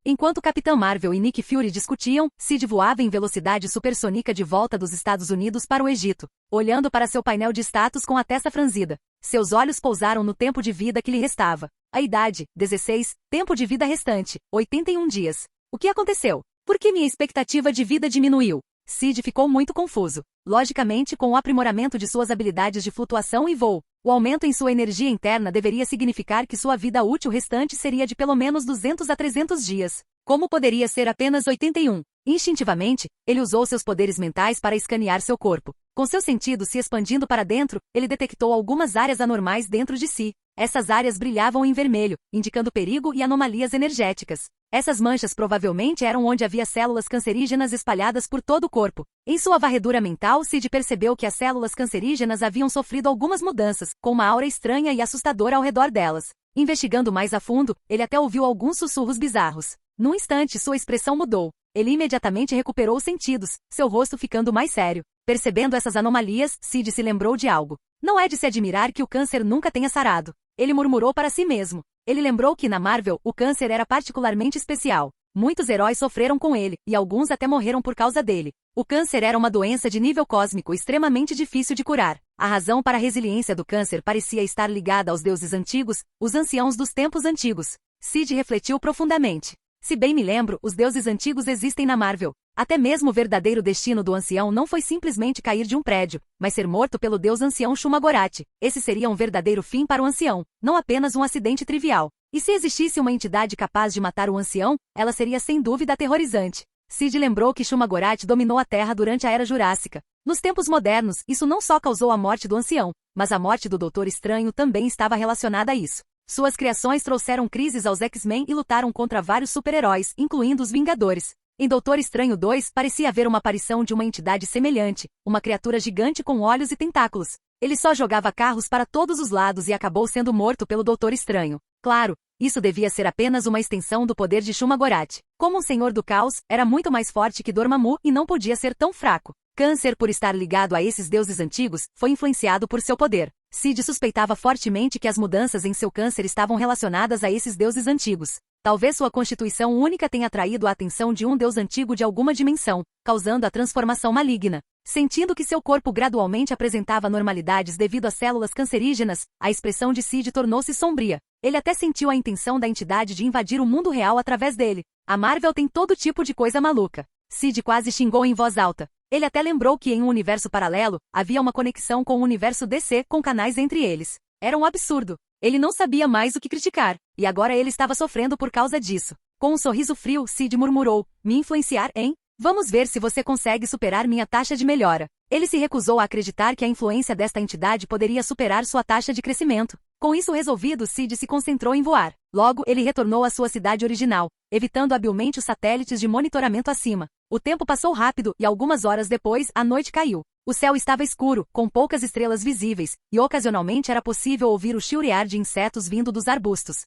Enquanto Capitã Marvel e Nick Fury discutiam, Sid voava em velocidade supersônica de volta dos Estados Unidos para o Egito, olhando para seu painel de status com a testa franzida. Seus olhos pousaram no tempo de vida que lhe restava. A idade, 16, tempo de vida restante, 81 dias. O que aconteceu? Por que minha expectativa de vida diminuiu? Sid ficou muito confuso. Logicamente, com o aprimoramento de suas habilidades de flutuação e voo, o aumento em sua energia interna deveria significar que sua vida útil restante seria de pelo menos 200 a 300 dias. Como poderia ser apenas 81? Instintivamente, ele usou seus poderes mentais para escanear seu corpo. Com seus sentidos se expandindo para dentro, ele detectou algumas áreas anormais dentro de si. Essas áreas brilhavam em vermelho, indicando perigo e anomalias energéticas. Essas manchas provavelmente eram onde havia células cancerígenas espalhadas por todo o corpo. Em sua varredura mental, Sid percebeu que as células cancerígenas haviam sofrido algumas mudanças, com uma aura estranha e assustadora ao redor delas. Investigando mais a fundo, ele até ouviu alguns sussurros bizarros. Num instante, sua expressão mudou. Ele imediatamente recuperou os sentidos, seu rosto ficando mais sério. Percebendo essas anomalias, Sid se lembrou de algo. Não é de se admirar que o câncer nunca tenha sarado. Ele murmurou para si mesmo. Ele lembrou que na Marvel, o câncer era particularmente especial. Muitos heróis sofreram com ele, e alguns até morreram por causa dele. O câncer era uma doença de nível cósmico extremamente difícil de curar. A razão para a resiliência do câncer parecia estar ligada aos deuses antigos, os anciãos dos tempos antigos. Sid refletiu profundamente. Se bem me lembro, os deuses antigos existem na Marvel. Até mesmo o verdadeiro destino do ancião não foi simplesmente cair de um prédio, mas ser morto pelo deus ancião Shuma-Gorath. Esse seria um verdadeiro fim para o ancião, não apenas um acidente trivial. E se existisse uma entidade capaz de matar o ancião, ela seria sem dúvida aterrorizante. Sid lembrou que Shuma-Gorath dominou a Terra durante a Era Jurássica. Nos tempos modernos, isso não só causou a morte do ancião, mas a morte do Doutor Estranho também estava relacionada a isso. Suas criações trouxeram crises aos X-Men e lutaram contra vários super-heróis, incluindo os Vingadores. Em Doutor Estranho 2, parecia haver uma aparição de uma entidade semelhante, uma criatura gigante com olhos e tentáculos. Ele só jogava carros para todos os lados e acabou sendo morto pelo Doutor Estranho. Claro, isso devia ser apenas uma extensão do poder de Shuma-Gorath. Como um senhor do caos, era muito mais forte que Dormammu e não podia ser tão fraco. Câncer, por estar ligado a esses deuses antigos, foi influenciado por seu poder. Sid suspeitava fortemente que as mudanças em seu câncer estavam relacionadas a esses deuses antigos. Talvez sua constituição única tenha atraído a atenção de um deus antigo de alguma dimensão, causando a transformação maligna. Sentindo que seu corpo gradualmente apresentava anormalidades devido às células cancerígenas, a expressão de Sid tornou-se sombria. Ele até sentiu a intenção da entidade de invadir o mundo real através dele. A Marvel tem todo tipo de coisa maluca. Sid quase xingou em voz alta. Ele até lembrou que em um universo paralelo, havia uma conexão com o universo DC com canais entre eles. Era um absurdo. Ele não sabia mais o que criticar, e agora ele estava sofrendo por causa disso. Com um sorriso frio, Sid murmurou: me influenciar, hein? Vamos ver se você consegue superar minha taxa de melhora. Ele se recusou a acreditar que a influência desta entidade poderia superar sua taxa de crescimento. Com isso resolvido, Sid se concentrou em voar. Logo, ele retornou à sua cidade original, evitando habilmente os satélites de monitoramento acima. O tempo passou rápido e algumas horas depois, a noite caiu. O céu estava escuro, com poucas estrelas visíveis, e ocasionalmente era possível ouvir o chilrear de insetos vindo dos arbustos.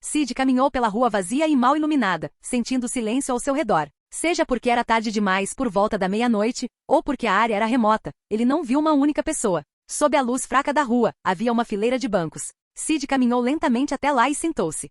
Sid caminhou pela rua vazia e mal iluminada, sentindo silêncio ao seu redor. Seja porque era tarde demais por volta da meia-noite, ou porque a área era remota, ele não viu uma única pessoa. Sob a luz fraca da rua, havia uma fileira de bancos. Sid caminhou lentamente até lá e sentou-se.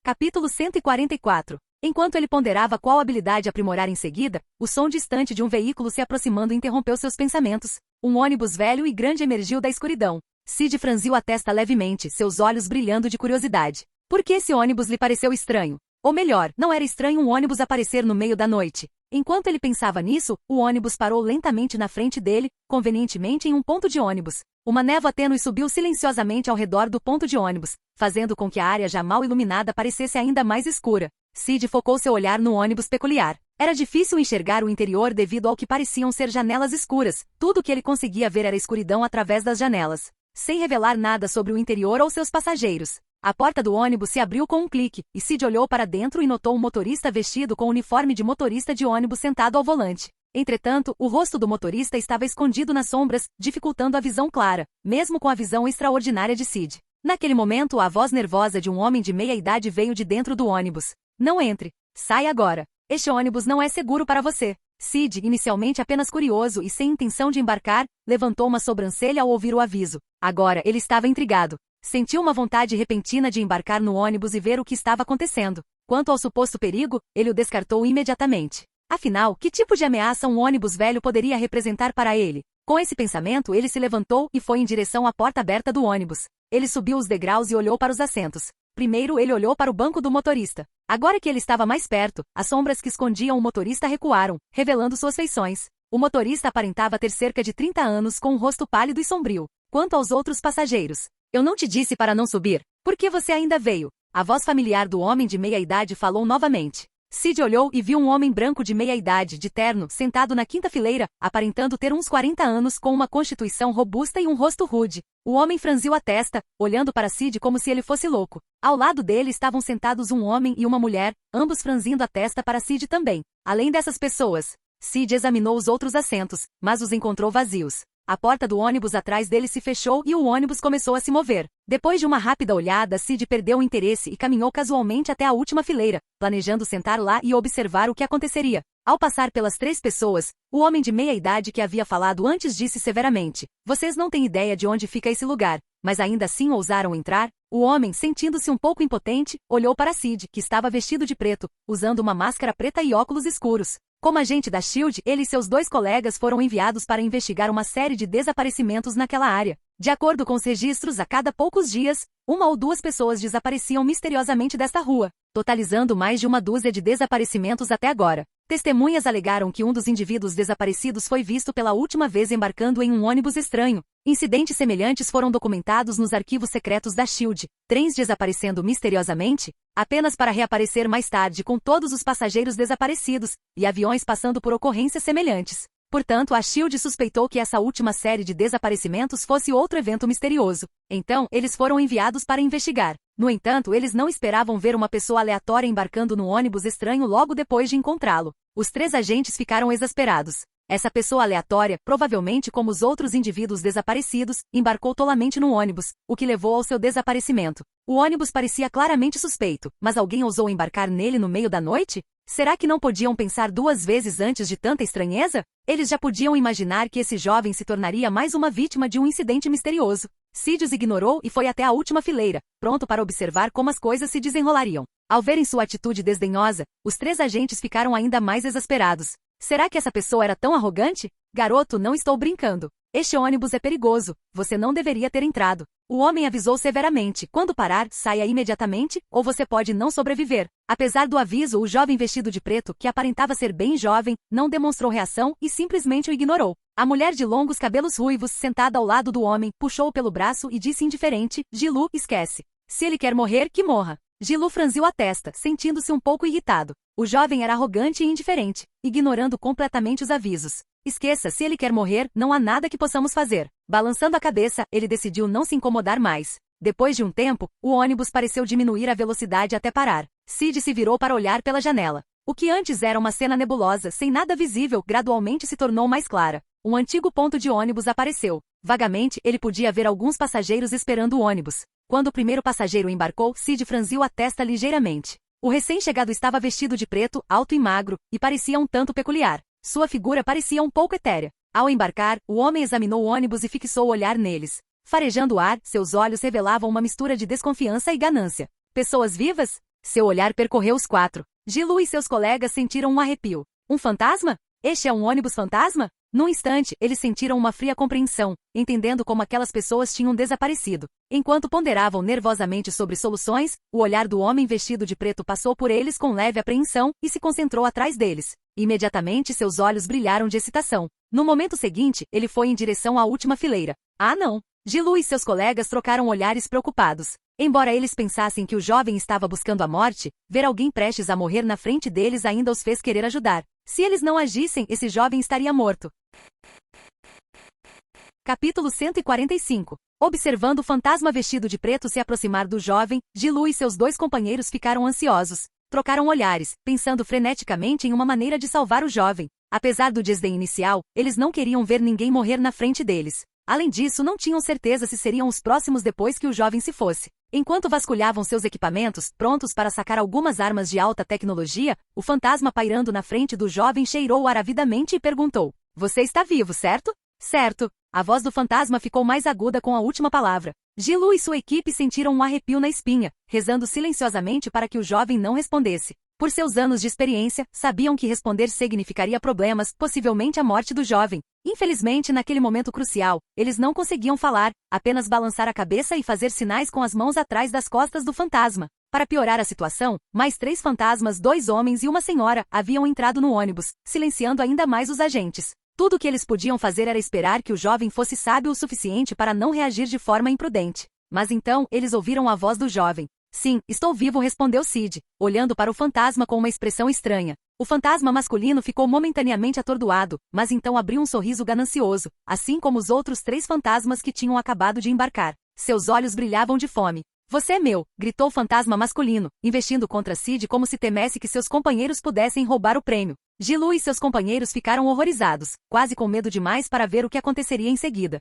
Capítulo 144. Enquanto ele ponderava qual habilidade aprimorar em seguida, o som distante de um veículo se aproximando interrompeu seus pensamentos. Um ônibus velho e grande emergiu da escuridão. Sid franziu a testa levemente, seus olhos brilhando de curiosidade. Por que esse ônibus lhe pareceu estranho? Ou melhor, não era estranho um ônibus aparecer no meio da noite. Enquanto ele pensava nisso, o ônibus parou lentamente na frente dele, convenientemente em um ponto de ônibus. Uma névoa tênue subiu silenciosamente ao redor do ponto de ônibus, fazendo com que a área já mal iluminada parecesse ainda mais escura. Sid focou seu olhar no ônibus peculiar. Era difícil enxergar o interior devido ao que pareciam ser janelas escuras. Tudo o que ele conseguia ver era escuridão através das janelas, sem revelar nada sobre o interior ou seus passageiros. A porta do ônibus se abriu com um clique, e Sid olhou para dentro e notou um motorista vestido com o uniforme de motorista de ônibus sentado ao volante. Entretanto, o rosto do motorista estava escondido nas sombras, dificultando a visão clara, mesmo com a visão extraordinária de Sid. Naquele momento, a voz nervosa de um homem de meia idade veio de dentro do ônibus. Não entre. Sai agora. Este ônibus não é seguro para você. Sid, inicialmente apenas curioso e sem intenção de embarcar, levantou uma sobrancelha ao ouvir o aviso. Agora, ele estava intrigado. Sentiu uma vontade repentina de embarcar no ônibus e ver o que estava acontecendo. Quanto ao suposto perigo, ele o descartou imediatamente. Afinal, que tipo de ameaça um ônibus velho poderia representar para ele? Com esse pensamento, ele se levantou e foi em direção à porta aberta do ônibus. Ele subiu os degraus e olhou para os assentos. Primeiro ele olhou para o banco do motorista. Agora que ele estava mais perto, as sombras que escondiam o motorista recuaram, revelando suas feições. O motorista aparentava ter cerca de 30 anos com um rosto pálido e sombrio. Quanto aos outros passageiros, eu não te disse para não subir. Por que você ainda veio? A voz familiar do homem de meia idade falou novamente. Sid olhou e viu um homem branco de meia idade, de terno, sentado na quinta fileira, aparentando ter uns 40 anos com uma constituição robusta e um rosto rude. O homem franziu a testa, olhando para Sid como se ele fosse louco. Ao lado dele estavam sentados um homem e uma mulher, ambos franzindo a testa para Sid também. Além dessas pessoas, Sid examinou os outros assentos, mas os encontrou vazios. A porta do ônibus atrás dele se fechou e o ônibus começou a se mover. Depois de uma rápida olhada, Sid perdeu o interesse e caminhou casualmente até a última fileira, planejando sentar lá e observar o que aconteceria. Ao passar pelas 3 pessoas, o homem de meia idade que havia falado antes disse severamente: "Vocês não têm ideia de onde fica esse lugar", mas ainda assim ousaram entrar. O homem, sentindo-se um pouco impotente, olhou para Sid, que estava vestido de preto, usando uma máscara preta e óculos escuros. Como agente da SHIELD, ele e seus 2 colegas foram enviados para investigar uma série de desaparecimentos naquela área. De acordo com os registros, a cada poucos dias, 1 ou 2 pessoas desapareciam misteriosamente desta rua, totalizando mais de uma dúzia de desaparecimentos até agora. Testemunhas alegaram que um dos indivíduos desaparecidos foi visto pela última vez embarcando em um ônibus estranho. Incidentes semelhantes foram documentados nos arquivos secretos da SHIELD. Trens desaparecendo misteriosamente, apenas para reaparecer mais tarde com todos os passageiros desaparecidos, e aviões passando por ocorrências semelhantes. Portanto, a SHIELD suspeitou que essa última série de desaparecimentos fosse outro evento misterioso. Então, eles foram enviados para investigar. No entanto, eles não esperavam ver uma pessoa aleatória embarcando no ônibus estranho logo depois de encontrá-lo. Os 3 agentes ficaram exasperados. Essa pessoa aleatória, provavelmente como os outros indivíduos desaparecidos, embarcou tolamente no ônibus, o que levou ao seu desaparecimento. O ônibus parecia claramente suspeito, mas alguém ousou embarcar nele no meio da noite? Será que não podiam pensar 2 vezes antes de tanta estranheza? Eles já podiam imaginar que esse jovem se tornaria mais uma vítima de um incidente misterioso. Sid os ignorou e foi até a última fileira, pronto para observar como as coisas se desenrolariam. Ao verem sua atitude desdenhosa, os 3 agentes ficaram ainda mais exasperados. Será que essa pessoa era tão arrogante? Garoto, não estou brincando. Este ônibus é perigoso. Você não deveria ter entrado. O homem avisou severamente: quando parar, saia imediatamente, ou você pode não sobreviver. Apesar do aviso, o jovem vestido de preto, que aparentava ser bem jovem, não demonstrou reação e simplesmente o ignorou. A mulher de longos cabelos ruivos, sentada ao lado do homem, puxou-o pelo braço e disse indiferente: Gilu, esquece. Se ele quer morrer, que morra. Gilu franziu a testa, sentindo-se um pouco irritado. O jovem era arrogante e indiferente, ignorando completamente os avisos. Esqueça, se ele quer morrer, não há nada que possamos fazer. Balançando a cabeça, ele decidiu não se incomodar mais. Depois de um tempo, o ônibus pareceu diminuir a velocidade até parar. Sid se virou para olhar pela janela. O que antes era uma cena nebulosa, sem nada visível, gradualmente se tornou mais clara. Um antigo ponto de ônibus apareceu. Vagamente, ele podia ver alguns passageiros esperando o ônibus. Quando o primeiro passageiro embarcou, Sid franziu a testa ligeiramente. O recém-chegado estava vestido de preto, alto e magro, e parecia um tanto peculiar. Sua figura parecia um pouco etérea. Ao embarcar, o homem examinou o ônibus e fixou o olhar neles. Farejando o ar, seus olhos revelavam uma mistura de desconfiança e ganância. Pessoas vivas? Seu olhar percorreu os 4. Gilu e seus colegas sentiram um arrepio. Um fantasma? Este é um ônibus fantasma? Num instante, eles sentiram uma fria compreensão, entendendo como aquelas pessoas tinham desaparecido. Enquanto ponderavam nervosamente sobre soluções, o olhar do homem vestido de preto passou por eles com leve apreensão e se concentrou atrás deles. Imediatamente seus olhos brilharam de excitação. No momento seguinte, ele foi em direção à última fileira. Ah não! Gilu e seus colegas trocaram olhares preocupados. Embora eles pensassem que o jovem estava buscando a morte, ver alguém prestes a morrer na frente deles ainda os fez querer ajudar. Se eles não agissem, esse jovem estaria morto. Capítulo 145. Observando o fantasma vestido de preto se aproximar do jovem, Gilu e seus dois companheiros ficaram ansiosos. Trocaram olhares, pensando freneticamente em uma maneira de salvar o jovem. Apesar do desdém inicial, eles não queriam ver ninguém morrer na frente deles. Além disso, não tinham certeza se seriam os próximos depois que o jovem se fosse. Enquanto vasculhavam seus equipamentos, prontos para sacar algumas armas de alta tecnologia, o fantasma pairando na frente do jovem cheirou o ar avidamente e perguntou: "Você está vivo, certo?" "Certo." A voz do fantasma ficou mais aguda com a última palavra. Gilu e sua equipe sentiram um arrepio na espinha, rezando silenciosamente para que o jovem não respondesse. Por seus anos de experiência, sabiam que responder significaria problemas, possivelmente a morte do jovem. Infelizmente, naquele momento crucial, eles não conseguiam falar, apenas balançar a cabeça e fazer sinais com as mãos atrás das costas do fantasma. Para piorar a situação, mais 3 fantasmas, 2 homens e uma senhora, haviam entrado no ônibus, silenciando ainda mais os agentes. Tudo o que eles podiam fazer era esperar que o jovem fosse sábio o suficiente para não reagir de forma imprudente. Mas então, eles ouviram a voz do jovem. "Sim, estou vivo", respondeu Sid, olhando para o fantasma com uma expressão estranha. O fantasma masculino ficou momentaneamente atordoado, mas então abriu um sorriso ganancioso, assim como os outros 3 fantasmas que tinham acabado de embarcar. Seus olhos brilhavam de fome. "Você é meu", gritou o fantasma masculino, investindo contra Sid como se temesse que seus companheiros pudessem roubar o prêmio. Gilu e seus companheiros ficaram horrorizados, quase com medo demais para ver o que aconteceria em seguida.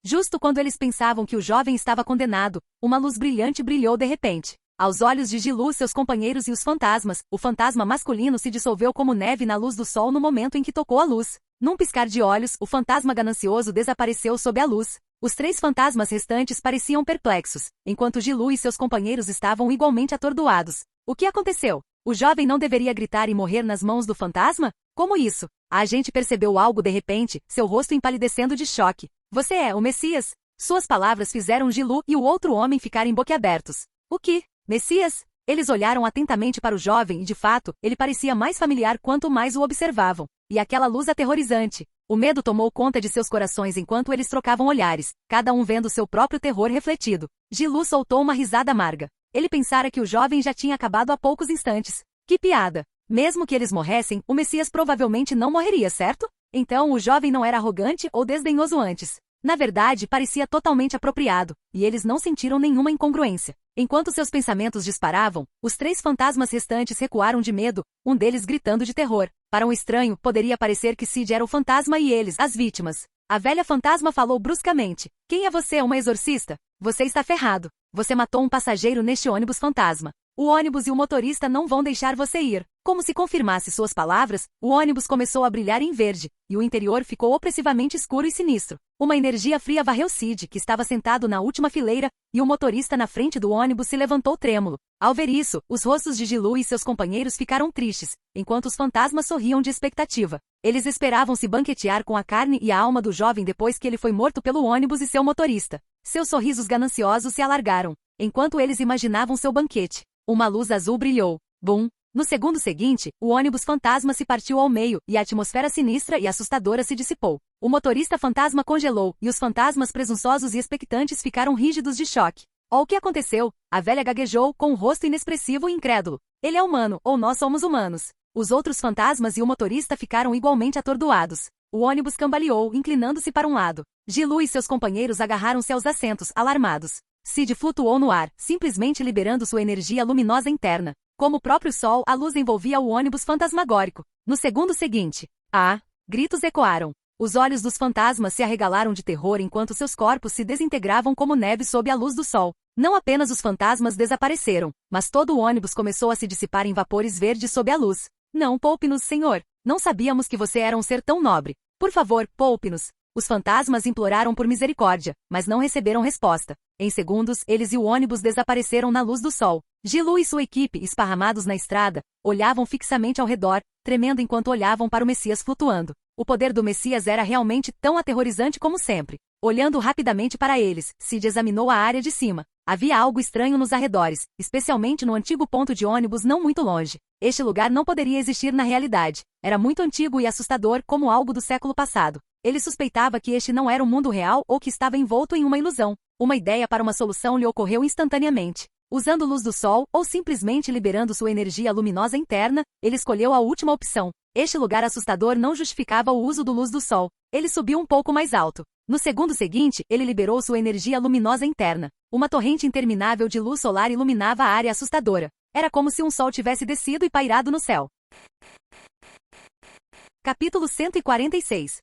Justo quando eles pensavam que o jovem estava condenado, uma luz brilhante brilhou de repente. Aos olhos de Gilu, seus companheiros e os fantasmas, o fantasma masculino se dissolveu como neve na luz do sol no momento em que tocou a luz. Num piscar de olhos, o fantasma ganancioso desapareceu sob a luz. Os 3 fantasmas restantes pareciam perplexos, enquanto Gilu e seus companheiros estavam igualmente atordoados. O que aconteceu? O jovem não deveria gritar e morrer nas mãos do fantasma? Como isso? A agente percebeu algo de repente, seu rosto empalidecendo de choque. "Você é o Messias?" Suas palavras fizeram Gilu e o outro homem ficarem boquiabertos. "O que? Messias?" Eles olharam atentamente para o jovem e, de fato, ele parecia mais familiar quanto mais o observavam. E aquela luz aterrorizante. O medo tomou conta de seus corações enquanto eles trocavam olhares, cada um vendo seu próprio terror refletido. Gilu soltou uma risada amarga. Ele pensara que o jovem já tinha acabado há poucos instantes. Que piada! Mesmo que eles morressem, o Messias provavelmente não morreria, certo? Então o jovem não era arrogante ou desdenhoso antes. Na verdade, parecia totalmente apropriado, e eles não sentiram nenhuma incongruência. Enquanto seus pensamentos disparavam, os 3 fantasmas restantes recuaram de medo, um deles gritando de terror. Para um estranho, poderia parecer que Sid era o fantasma e eles, as vítimas. A velha fantasma falou bruscamente. "Quem é você, uma exorcista? Você está ferrado. Você matou um passageiro neste ônibus fantasma. O ônibus e o motorista não vão deixar você ir." Como se confirmasse suas palavras, o ônibus começou a brilhar em verde, e o interior ficou opressivamente escuro e sinistro. Uma energia fria varreu Sid, que estava sentado na última fileira, e o motorista na frente do ônibus se levantou trêmulo. Ao ver isso, os rostos de Gilu e seus companheiros ficaram tristes, enquanto os fantasmas sorriam de expectativa. Eles esperavam se banquetear com a carne e a alma do jovem depois que ele foi morto pelo ônibus e seu motorista. Seus sorrisos gananciosos se alargaram, enquanto eles imaginavam seu banquete. Uma luz azul brilhou. Bum! No segundo seguinte, o ônibus fantasma se partiu ao meio e a atmosfera sinistra e assustadora se dissipou. O motorista fantasma congelou e os fantasmas presunçosos e expectantes ficaram rígidos de choque. "O que aconteceu?" A velha gaguejou com um rosto inexpressivo e incrédulo. "Ele é humano, ou nós somos humanos." Os outros fantasmas e o motorista ficaram igualmente atordoados. O ônibus cambaleou, inclinando-se para um lado. Gilu e seus companheiros agarraram-se aos assentos, alarmados. Sid flutuou no ar, simplesmente liberando sua energia luminosa interna. Como o próprio sol, a luz envolvia o ônibus fantasmagórico. No segundo seguinte, gritos ecoaram. Os olhos dos fantasmas se arregalaram de terror enquanto seus corpos se desintegravam como neve sob a luz do sol. Não apenas os fantasmas desapareceram, mas todo o ônibus começou a se dissipar em vapores verdes sob a luz. "Não, poupe-nos, senhor. Não sabíamos que você era um ser tão nobre. Por favor, poupe-nos." Os fantasmas imploraram por misericórdia, mas não receberam resposta. Em segundos, eles e o ônibus desapareceram na luz do sol. Gilu e sua equipe, esparramados na estrada, olhavam fixamente ao redor, tremendo enquanto olhavam para o Messias flutuando. O poder do Messias era realmente tão aterrorizante como sempre. Olhando rapidamente para eles, Sid examinou a área de cima. Havia algo estranho nos arredores, especialmente no antigo ponto de ônibus não muito longe. Este lugar não poderia existir na realidade. Era muito antigo e assustador, como algo do século passado. Ele suspeitava que este não era o mundo real ou que estava envolto em uma ilusão. Uma ideia para uma solução lhe ocorreu instantaneamente. Usando luz do sol, ou simplesmente liberando sua energia luminosa interna, ele escolheu a última opção. Este lugar assustador não justificava o uso do luz do sol. Ele subiu um pouco mais alto. No segundo seguinte, ele liberou sua energia luminosa interna. Uma torrente interminável de luz solar iluminava a área assustadora. Era como se um sol tivesse descido e pairado no céu. Capítulo 146.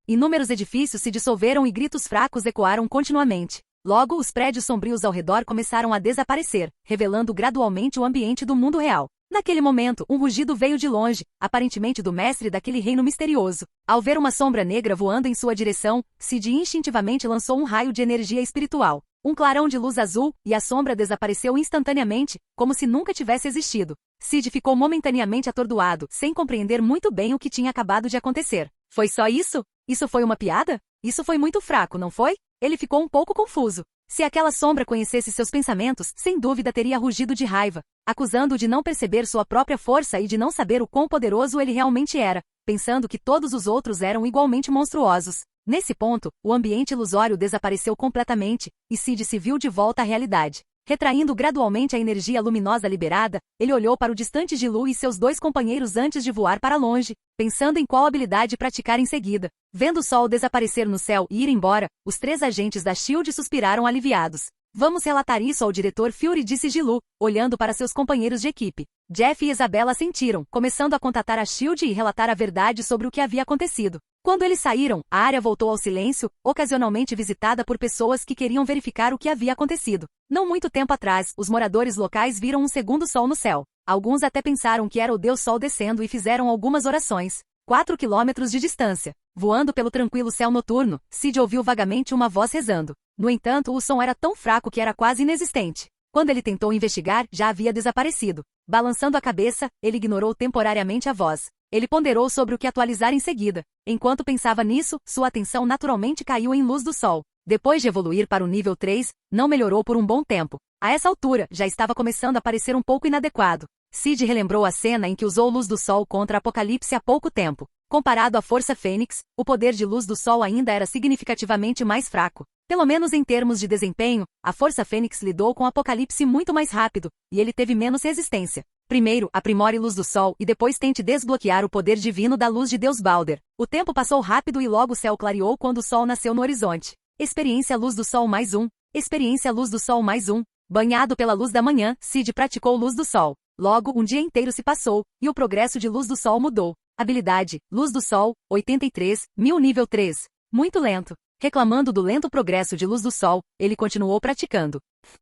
Inúmeros edifícios se dissolveram e gritos fracos ecoaram continuamente. Logo, os prédios sombrios ao redor começaram a desaparecer, revelando gradualmente o ambiente do mundo real. Naquele momento, um rugido veio de longe, aparentemente do mestre daquele reino misterioso. Ao ver uma sombra negra voando em sua direção, Sid instintivamente lançou um raio de energia espiritual. Um clarão de luz azul, e a sombra desapareceu instantaneamente, como se nunca tivesse existido. Sid ficou momentaneamente atordoado, sem compreender muito bem o que tinha acabado de acontecer. Foi só isso? Isso foi uma piada? Isso foi muito fraco, não foi? Ele ficou um pouco confuso. Se aquela sombra conhecesse seus pensamentos, sem dúvida teria rugido de raiva, acusando-o de não perceber sua própria força e de não saber o quão poderoso ele realmente era, pensando que todos os outros eram igualmente monstruosos. Nesse ponto, o ambiente ilusório desapareceu completamente, e Sid se viu de volta à realidade. Retraindo gradualmente a energia luminosa liberada, ele olhou para o distante Gilu e seus dois companheiros antes de voar para longe, pensando em qual habilidade praticar em seguida. Vendo o sol desaparecer no céu e ir embora, os 3 agentes da SHIELD suspiraram aliviados. Vamos relatar isso ao diretor Fury, disse Gilu, olhando para seus companheiros de equipe. Jeff e Isabella sentiram, começando a contatar a SHIELD e relatar a verdade sobre o que havia acontecido. Quando eles saíram, a área voltou ao silêncio, ocasionalmente visitada por pessoas que queriam verificar o que havia acontecido. Não muito tempo atrás, os moradores locais viram um segundo sol no céu. Alguns até pensaram que era o Deus Sol descendo e fizeram algumas orações. 4 quilômetros de distância. Voando pelo tranquilo céu noturno, Sid ouviu vagamente uma voz rezando. No entanto, o som era tão fraco que era quase inexistente. Quando ele tentou investigar, já havia desaparecido. Balançando a cabeça, ele ignorou temporariamente a voz. Ele ponderou sobre o que atualizar em seguida. Enquanto pensava nisso, sua atenção naturalmente caiu em luz do sol. Depois de evoluir para o nível 3, não melhorou por um bom tempo. A essa altura, já estava começando a parecer um pouco inadequado. Sid relembrou a cena em que usou luz do sol contra Apocalipse há pouco tempo. Comparado à Força Fênix, o poder de luz do sol ainda era significativamente mais fraco. Pelo menos em termos de desempenho, a Força Fênix lidou com Apocalipse muito mais rápido, e ele teve menos resistência. Primeiro, aprimore luz do sol e depois tente desbloquear o poder divino da luz de Deus Balder. O tempo passou rápido e logo o céu clareou quando o sol nasceu no horizonte. Experiência luz do sol mais um. Experiência luz do sol mais um. Banhado pela luz da manhã, Sid praticou luz do sol. Logo, um dia inteiro se passou, e o progresso de luz do sol mudou. Habilidade, luz do sol, 83.000 nível 3. Muito lento. Reclamando do lento progresso de luz do sol, ele continuou praticando.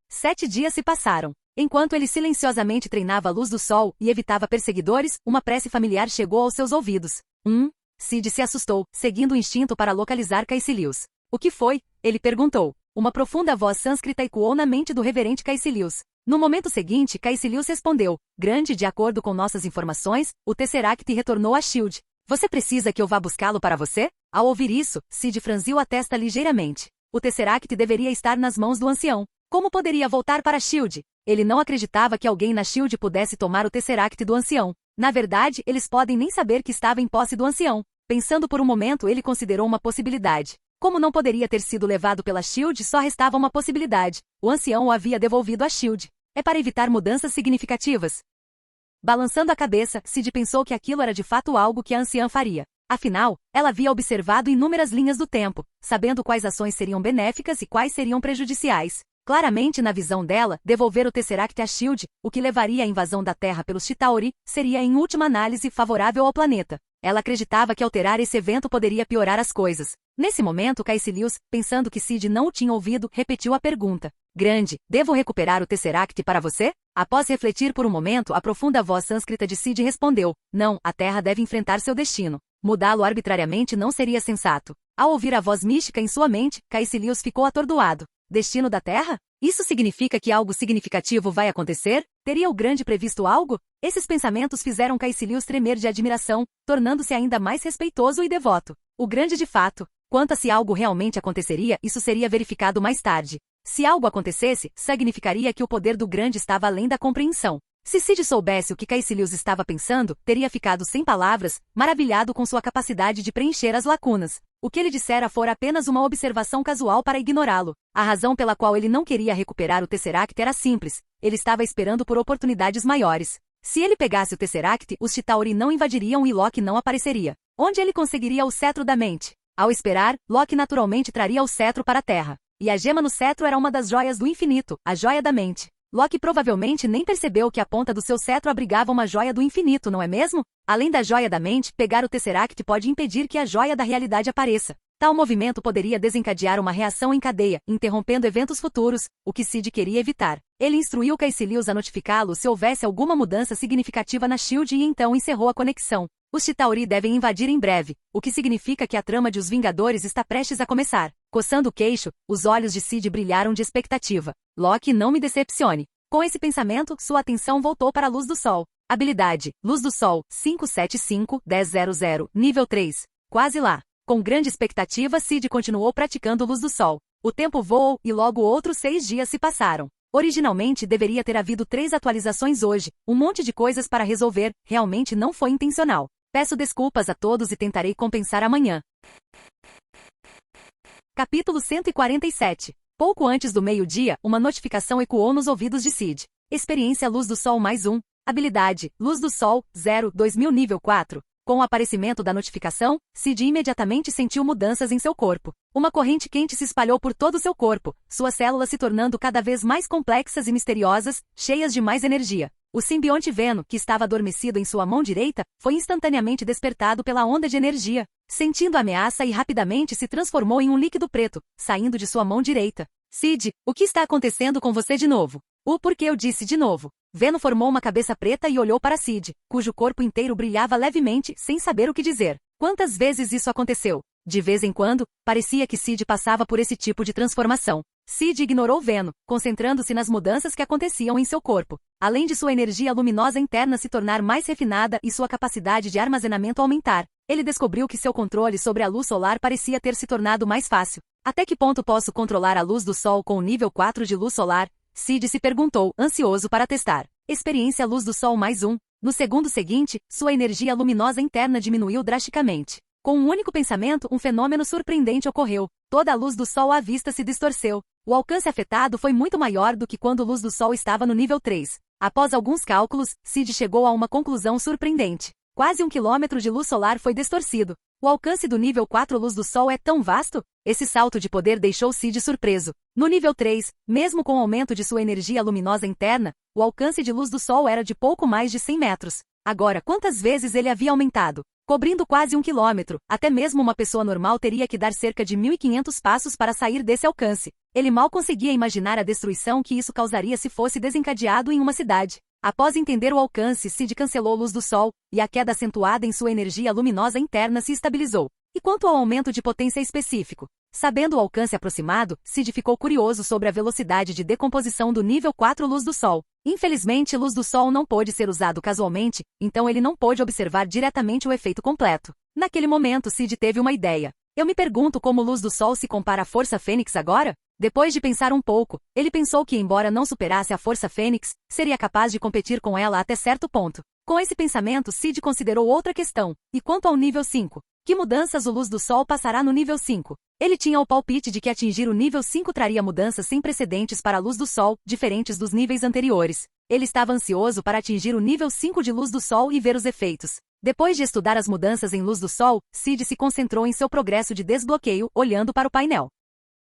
7 dias se passaram. Enquanto ele silenciosamente treinava a luz do sol e evitava perseguidores, uma prece familiar chegou aos seus ouvidos. Sid se assustou, seguindo o instinto para localizar Caecilius. O que foi? Ele perguntou. Uma profunda voz sânscrita ecoou na mente do reverente Caecilius. No momento seguinte, Caecilius respondeu. Grande, de acordo com nossas informações, o Tesseract retornou a SHIELD. Você precisa que eu vá buscá-lo para você? Ao ouvir isso, Sid franziu a testa ligeiramente. O Tesseract deveria estar nas mãos do ancião. Como poderia voltar para a SHIELD? Ele não acreditava que alguém na SHIELD pudesse tomar o Tesseract do ancião. Na verdade, eles podem nem saber que estava em posse do ancião. Pensando por um momento, ele considerou uma possibilidade. Como não poderia ter sido levado pela SHIELD, só restava uma possibilidade. O ancião o havia devolvido à SHIELD. É para evitar mudanças significativas. Balançando a cabeça, Sid pensou que aquilo era de fato algo que a anciã faria. Afinal, ela havia observado inúmeras linhas do tempo, sabendo quais ações seriam benéficas e quais seriam prejudiciais. Claramente, na visão dela, devolver o Tesseract à SHIELD, o que levaria à invasão da Terra pelos Chitauri, seria em última análise favorável ao planeta. Ela acreditava que alterar esse evento poderia piorar as coisas. Nesse momento, Caecilius, pensando que Sid não o tinha ouvido, repetiu a pergunta. Grande, devo recuperar o Tesseract para você? Após refletir por um momento, a profunda voz sânscrita de Sid respondeu. Não, a Terra deve enfrentar seu destino. Mudá-lo arbitrariamente não seria sensato. Ao ouvir a voz mística em sua mente, Caecilius ficou atordoado. Destino da Terra? Isso significa que algo significativo vai acontecer? Teria o grande previsto algo? Esses pensamentos fizeram Caecilius tremer de admiração, tornando-se ainda mais respeitoso e devoto. O grande de fato. Quanto a se algo realmente aconteceria, isso seria verificado mais tarde. Se algo acontecesse, significaria que o poder do grande estava além da compreensão. Se Cid soubesse o que Caecilius estava pensando, teria ficado sem palavras, maravilhado com sua capacidade de preencher as lacunas. O que ele dissera fora apenas uma observação casual para ignorá-lo. A razão pela qual ele não queria recuperar o Tesseract era simples. Ele estava esperando por oportunidades maiores. Se ele pegasse o Tesseract, os Chitauri não invadiriam e Loki não apareceria. Onde ele conseguiria o cetro da mente? Ao esperar, Loki naturalmente traria o cetro para a Terra. E a gema no cetro era uma das joias do infinito, a joia da mente. Loki provavelmente nem percebeu que a ponta do seu cetro abrigava uma joia do infinito, não é mesmo? Além da joia da mente, pegar o Tesseract pode impedir que a joia da realidade apareça. Tal movimento poderia desencadear uma reação em cadeia, interrompendo eventos futuros, o que Cid queria evitar. Ele instruiu Caecilius a notificá-lo se houvesse alguma mudança significativa na SHIELD e então encerrou a conexão. Os Chitauri devem invadir em breve, o que significa que a trama de Os Vingadores está prestes a começar. Coçando o queixo, os olhos de Cid brilharam de expectativa. Loki não me decepcione. Com esse pensamento, sua atenção voltou para a luz do sol. Habilidade, Luz do Sol, 575-1000, nível 3. Quase lá. Com grande expectativa, Cid continuou praticando Luz do Sol. O tempo voou e logo outros 6 dias se passaram. Originalmente deveria ter havido 3 atualizações hoje, um monte de coisas para resolver, realmente não foi intencional. Peço desculpas a todos e tentarei compensar amanhã. Capítulo 147. Pouco antes do meio-dia, uma notificação ecoou nos ouvidos de Cid. Experiência Luz do Sol mais 1. Habilidade, Luz do Sol, 0, 2000 nível 4. Com o aparecimento da notificação, Cid imediatamente sentiu mudanças em seu corpo. Uma corrente quente se espalhou por todo o seu corpo, suas células se tornando cada vez mais complexas e misteriosas, cheias de mais energia. O simbionte Veno, que estava adormecido em sua mão direita, foi instantaneamente despertado pela onda de energia. Sentindo a ameaça e rapidamente se transformou em um líquido preto, saindo de sua mão direita. Cid, o que está acontecendo com você de novo? O porquê eu disse de novo. Veno formou uma cabeça preta e olhou para Cid, cujo corpo inteiro brilhava levemente, sem saber o que dizer. Quantas vezes isso aconteceu? De vez em quando, parecia que Cid passava por esse tipo de transformação. Cid ignorou Veno, concentrando-se nas mudanças que aconteciam em seu corpo. Além de sua energia luminosa interna se tornar mais refinada e sua capacidade de armazenamento aumentar, ele descobriu que seu controle sobre a luz solar parecia ter se tornado mais fácil. Até que ponto posso controlar a luz do sol com o nível 4 de luz solar? Cid se perguntou, ansioso para testar. Experiência Luz do Sol mais 1. No segundo seguinte, sua energia luminosa interna diminuiu drasticamente. Com um único pensamento, um fenômeno surpreendente ocorreu. Toda a luz do sol à vista se distorceu. O alcance afetado foi muito maior do que quando a luz do sol estava no nível 3. Após alguns cálculos, Cid chegou a uma conclusão surpreendente. Quase 1 quilômetro de luz solar foi distorcido. O alcance do nível 4 luz do sol é tão vasto? Esse salto de poder deixou Cid surpreso. No nível 3, mesmo com o aumento de sua energia luminosa interna, o alcance de luz do sol era de pouco mais de 100 metros. Agora, quantas vezes ele havia aumentado? Cobrindo quase 1 quilômetro, até mesmo uma pessoa normal teria que dar cerca de 1.500 passos para sair desse alcance. Ele mal conseguia imaginar a destruição que isso causaria se fosse desencadeado em uma cidade. Após entender o alcance, Cid cancelou a luz do sol, e a queda acentuada em sua energia luminosa interna se estabilizou. E quanto ao aumento de potência específico? Sabendo o alcance aproximado, Cid ficou curioso sobre a velocidade de decomposição do nível 4 luz do sol. Infelizmente, luz do sol não pôde ser usado casualmente, então ele não pôde observar diretamente o efeito completo. Naquele momento, Cid teve uma ideia. Eu me pergunto como luz do sol se compara à Força Fênix agora? Depois de pensar um pouco, ele pensou que, embora não superasse a Força Fênix, seria capaz de competir com ela até certo ponto. Com esse pensamento, Cid considerou outra questão. E quanto ao nível 5? Que mudanças o luz do sol passará no nível 5? Ele tinha o palpite de que atingir o nível 5 traria mudanças sem precedentes para a luz do sol, diferentes dos níveis anteriores. Ele estava ansioso para atingir o nível 5 de luz do sol e ver os efeitos. Depois de estudar as mudanças em luz do sol, Cid se concentrou em seu progresso de desbloqueio, olhando para o painel.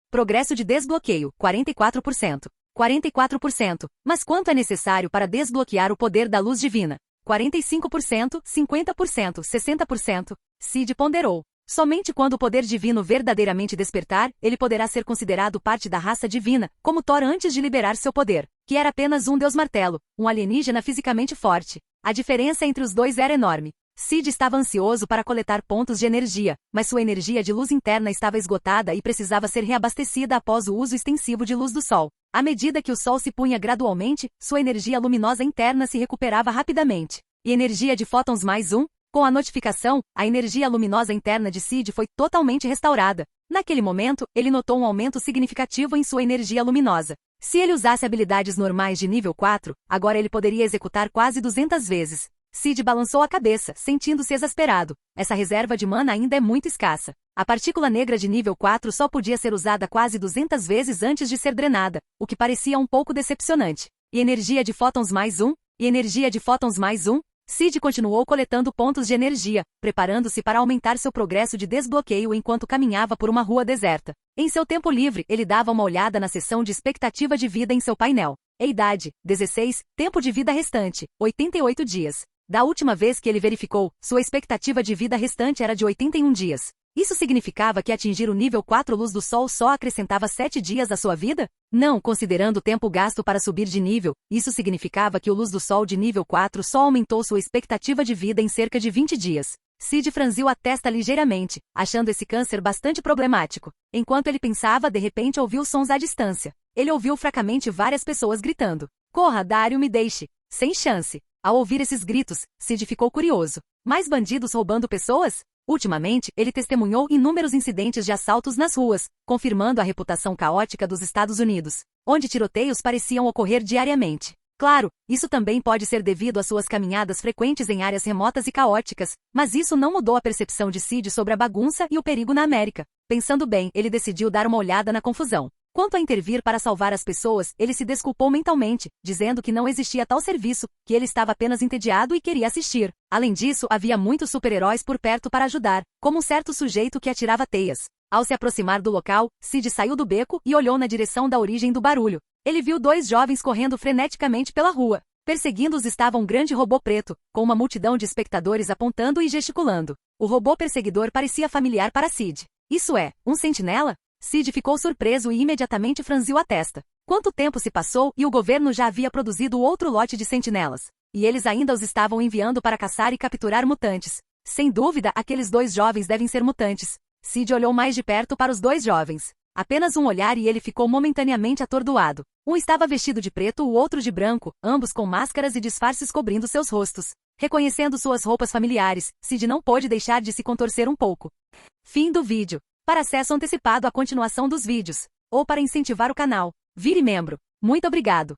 Progresso de desbloqueio, 44%. 44%. Mas quanto é necessário para desbloquear o poder da luz divina? 45%, 50%, 60%. Cid ponderou. Somente quando o poder divino verdadeiramente despertar, ele poderá ser considerado parte da raça divina, como Thor antes de liberar seu poder, que era apenas um deus martelo, um alienígena fisicamente forte. A diferença entre os dois era enorme. Sid estava ansioso para coletar pontos de energia, mas sua energia de luz interna estava esgotada e precisava ser reabastecida após o uso extensivo de luz do sol. À medida que o sol se punha gradualmente, sua energia luminosa interna se recuperava rapidamente. E energia de fótons mais um? Com a notificação, a energia luminosa interna de Sid foi totalmente restaurada. Naquele momento, ele notou um aumento significativo em sua energia luminosa. Se ele usasse habilidades normais de nível 4, agora ele poderia executar quase 200 vezes. Sid balançou a cabeça, sentindo-se exasperado. Essa reserva de mana ainda é muito escassa. A partícula negra de nível 4 só podia ser usada quase 200 vezes antes de ser drenada, o que parecia um pouco decepcionante. E energia de fótons mais um? E energia de fótons mais um? Sid continuou coletando pontos de energia, preparando-se para aumentar seu progresso de desbloqueio enquanto caminhava por uma rua deserta. Em seu tempo livre, ele dava uma olhada na seção de expectativa de vida em seu painel. Idade, 16, tempo de vida restante, 88 dias. Da última vez que ele verificou, sua expectativa de vida restante era de 81 dias. Isso significava que atingir o nível 4 luz do sol só acrescentava 7 dias à sua vida? Não, considerando o tempo gasto para subir de nível, isso significava que o luz do sol de nível 4 só aumentou sua expectativa de vida em cerca de 20 dias. Sid franziu a testa ligeiramente, achando esse câncer bastante problemático. Enquanto ele pensava, de repente ouviu sons à distância. Ele ouviu fracamente várias pessoas gritando. Corra, Dario, me deixe. Sem chance. Ao ouvir esses gritos, Sid ficou curioso. Mais bandidos roubando pessoas? Ultimamente, ele testemunhou inúmeros incidentes de assaltos nas ruas, confirmando a reputação caótica dos Estados Unidos, onde tiroteios pareciam ocorrer diariamente. Claro, isso também pode ser devido às suas caminhadas frequentes em áreas remotas e caóticas, mas isso não mudou a percepção de Sid sobre a bagunça e o perigo na América. Pensando bem, ele decidiu dar uma olhada na confusão. Quanto a intervir para salvar as pessoas, ele se desculpou mentalmente, dizendo que não existia tal serviço, que ele estava apenas entediado e queria assistir. Além disso, havia muitos super-heróis por perto para ajudar, como um certo sujeito que atirava teias. Ao se aproximar do local, Sid saiu do beco e olhou na direção da origem do barulho. Ele viu dois jovens correndo freneticamente pela rua. Perseguindo-os estava um grande robô preto, com uma multidão de espectadores apontando e gesticulando. O robô perseguidor parecia familiar para Sid. Isso é, um sentinela? Sid ficou surpreso e imediatamente franziu a testa. Quanto tempo se passou e o governo já havia produzido outro lote de sentinelas? E eles ainda os estavam enviando para caçar e capturar mutantes. Sem dúvida, aqueles dois jovens devem ser mutantes. Sid olhou mais de perto para os dois jovens. Apenas um olhar e ele ficou momentaneamente atordoado. Um estava vestido de preto, o outro de branco, ambos com máscaras e disfarces cobrindo seus rostos. Reconhecendo suas roupas familiares, Sid não pôde deixar de se contorcer um pouco. Fim do vídeo. Para acesso antecipado à continuação dos vídeos, ou para incentivar o canal, vire membro. Muito obrigado!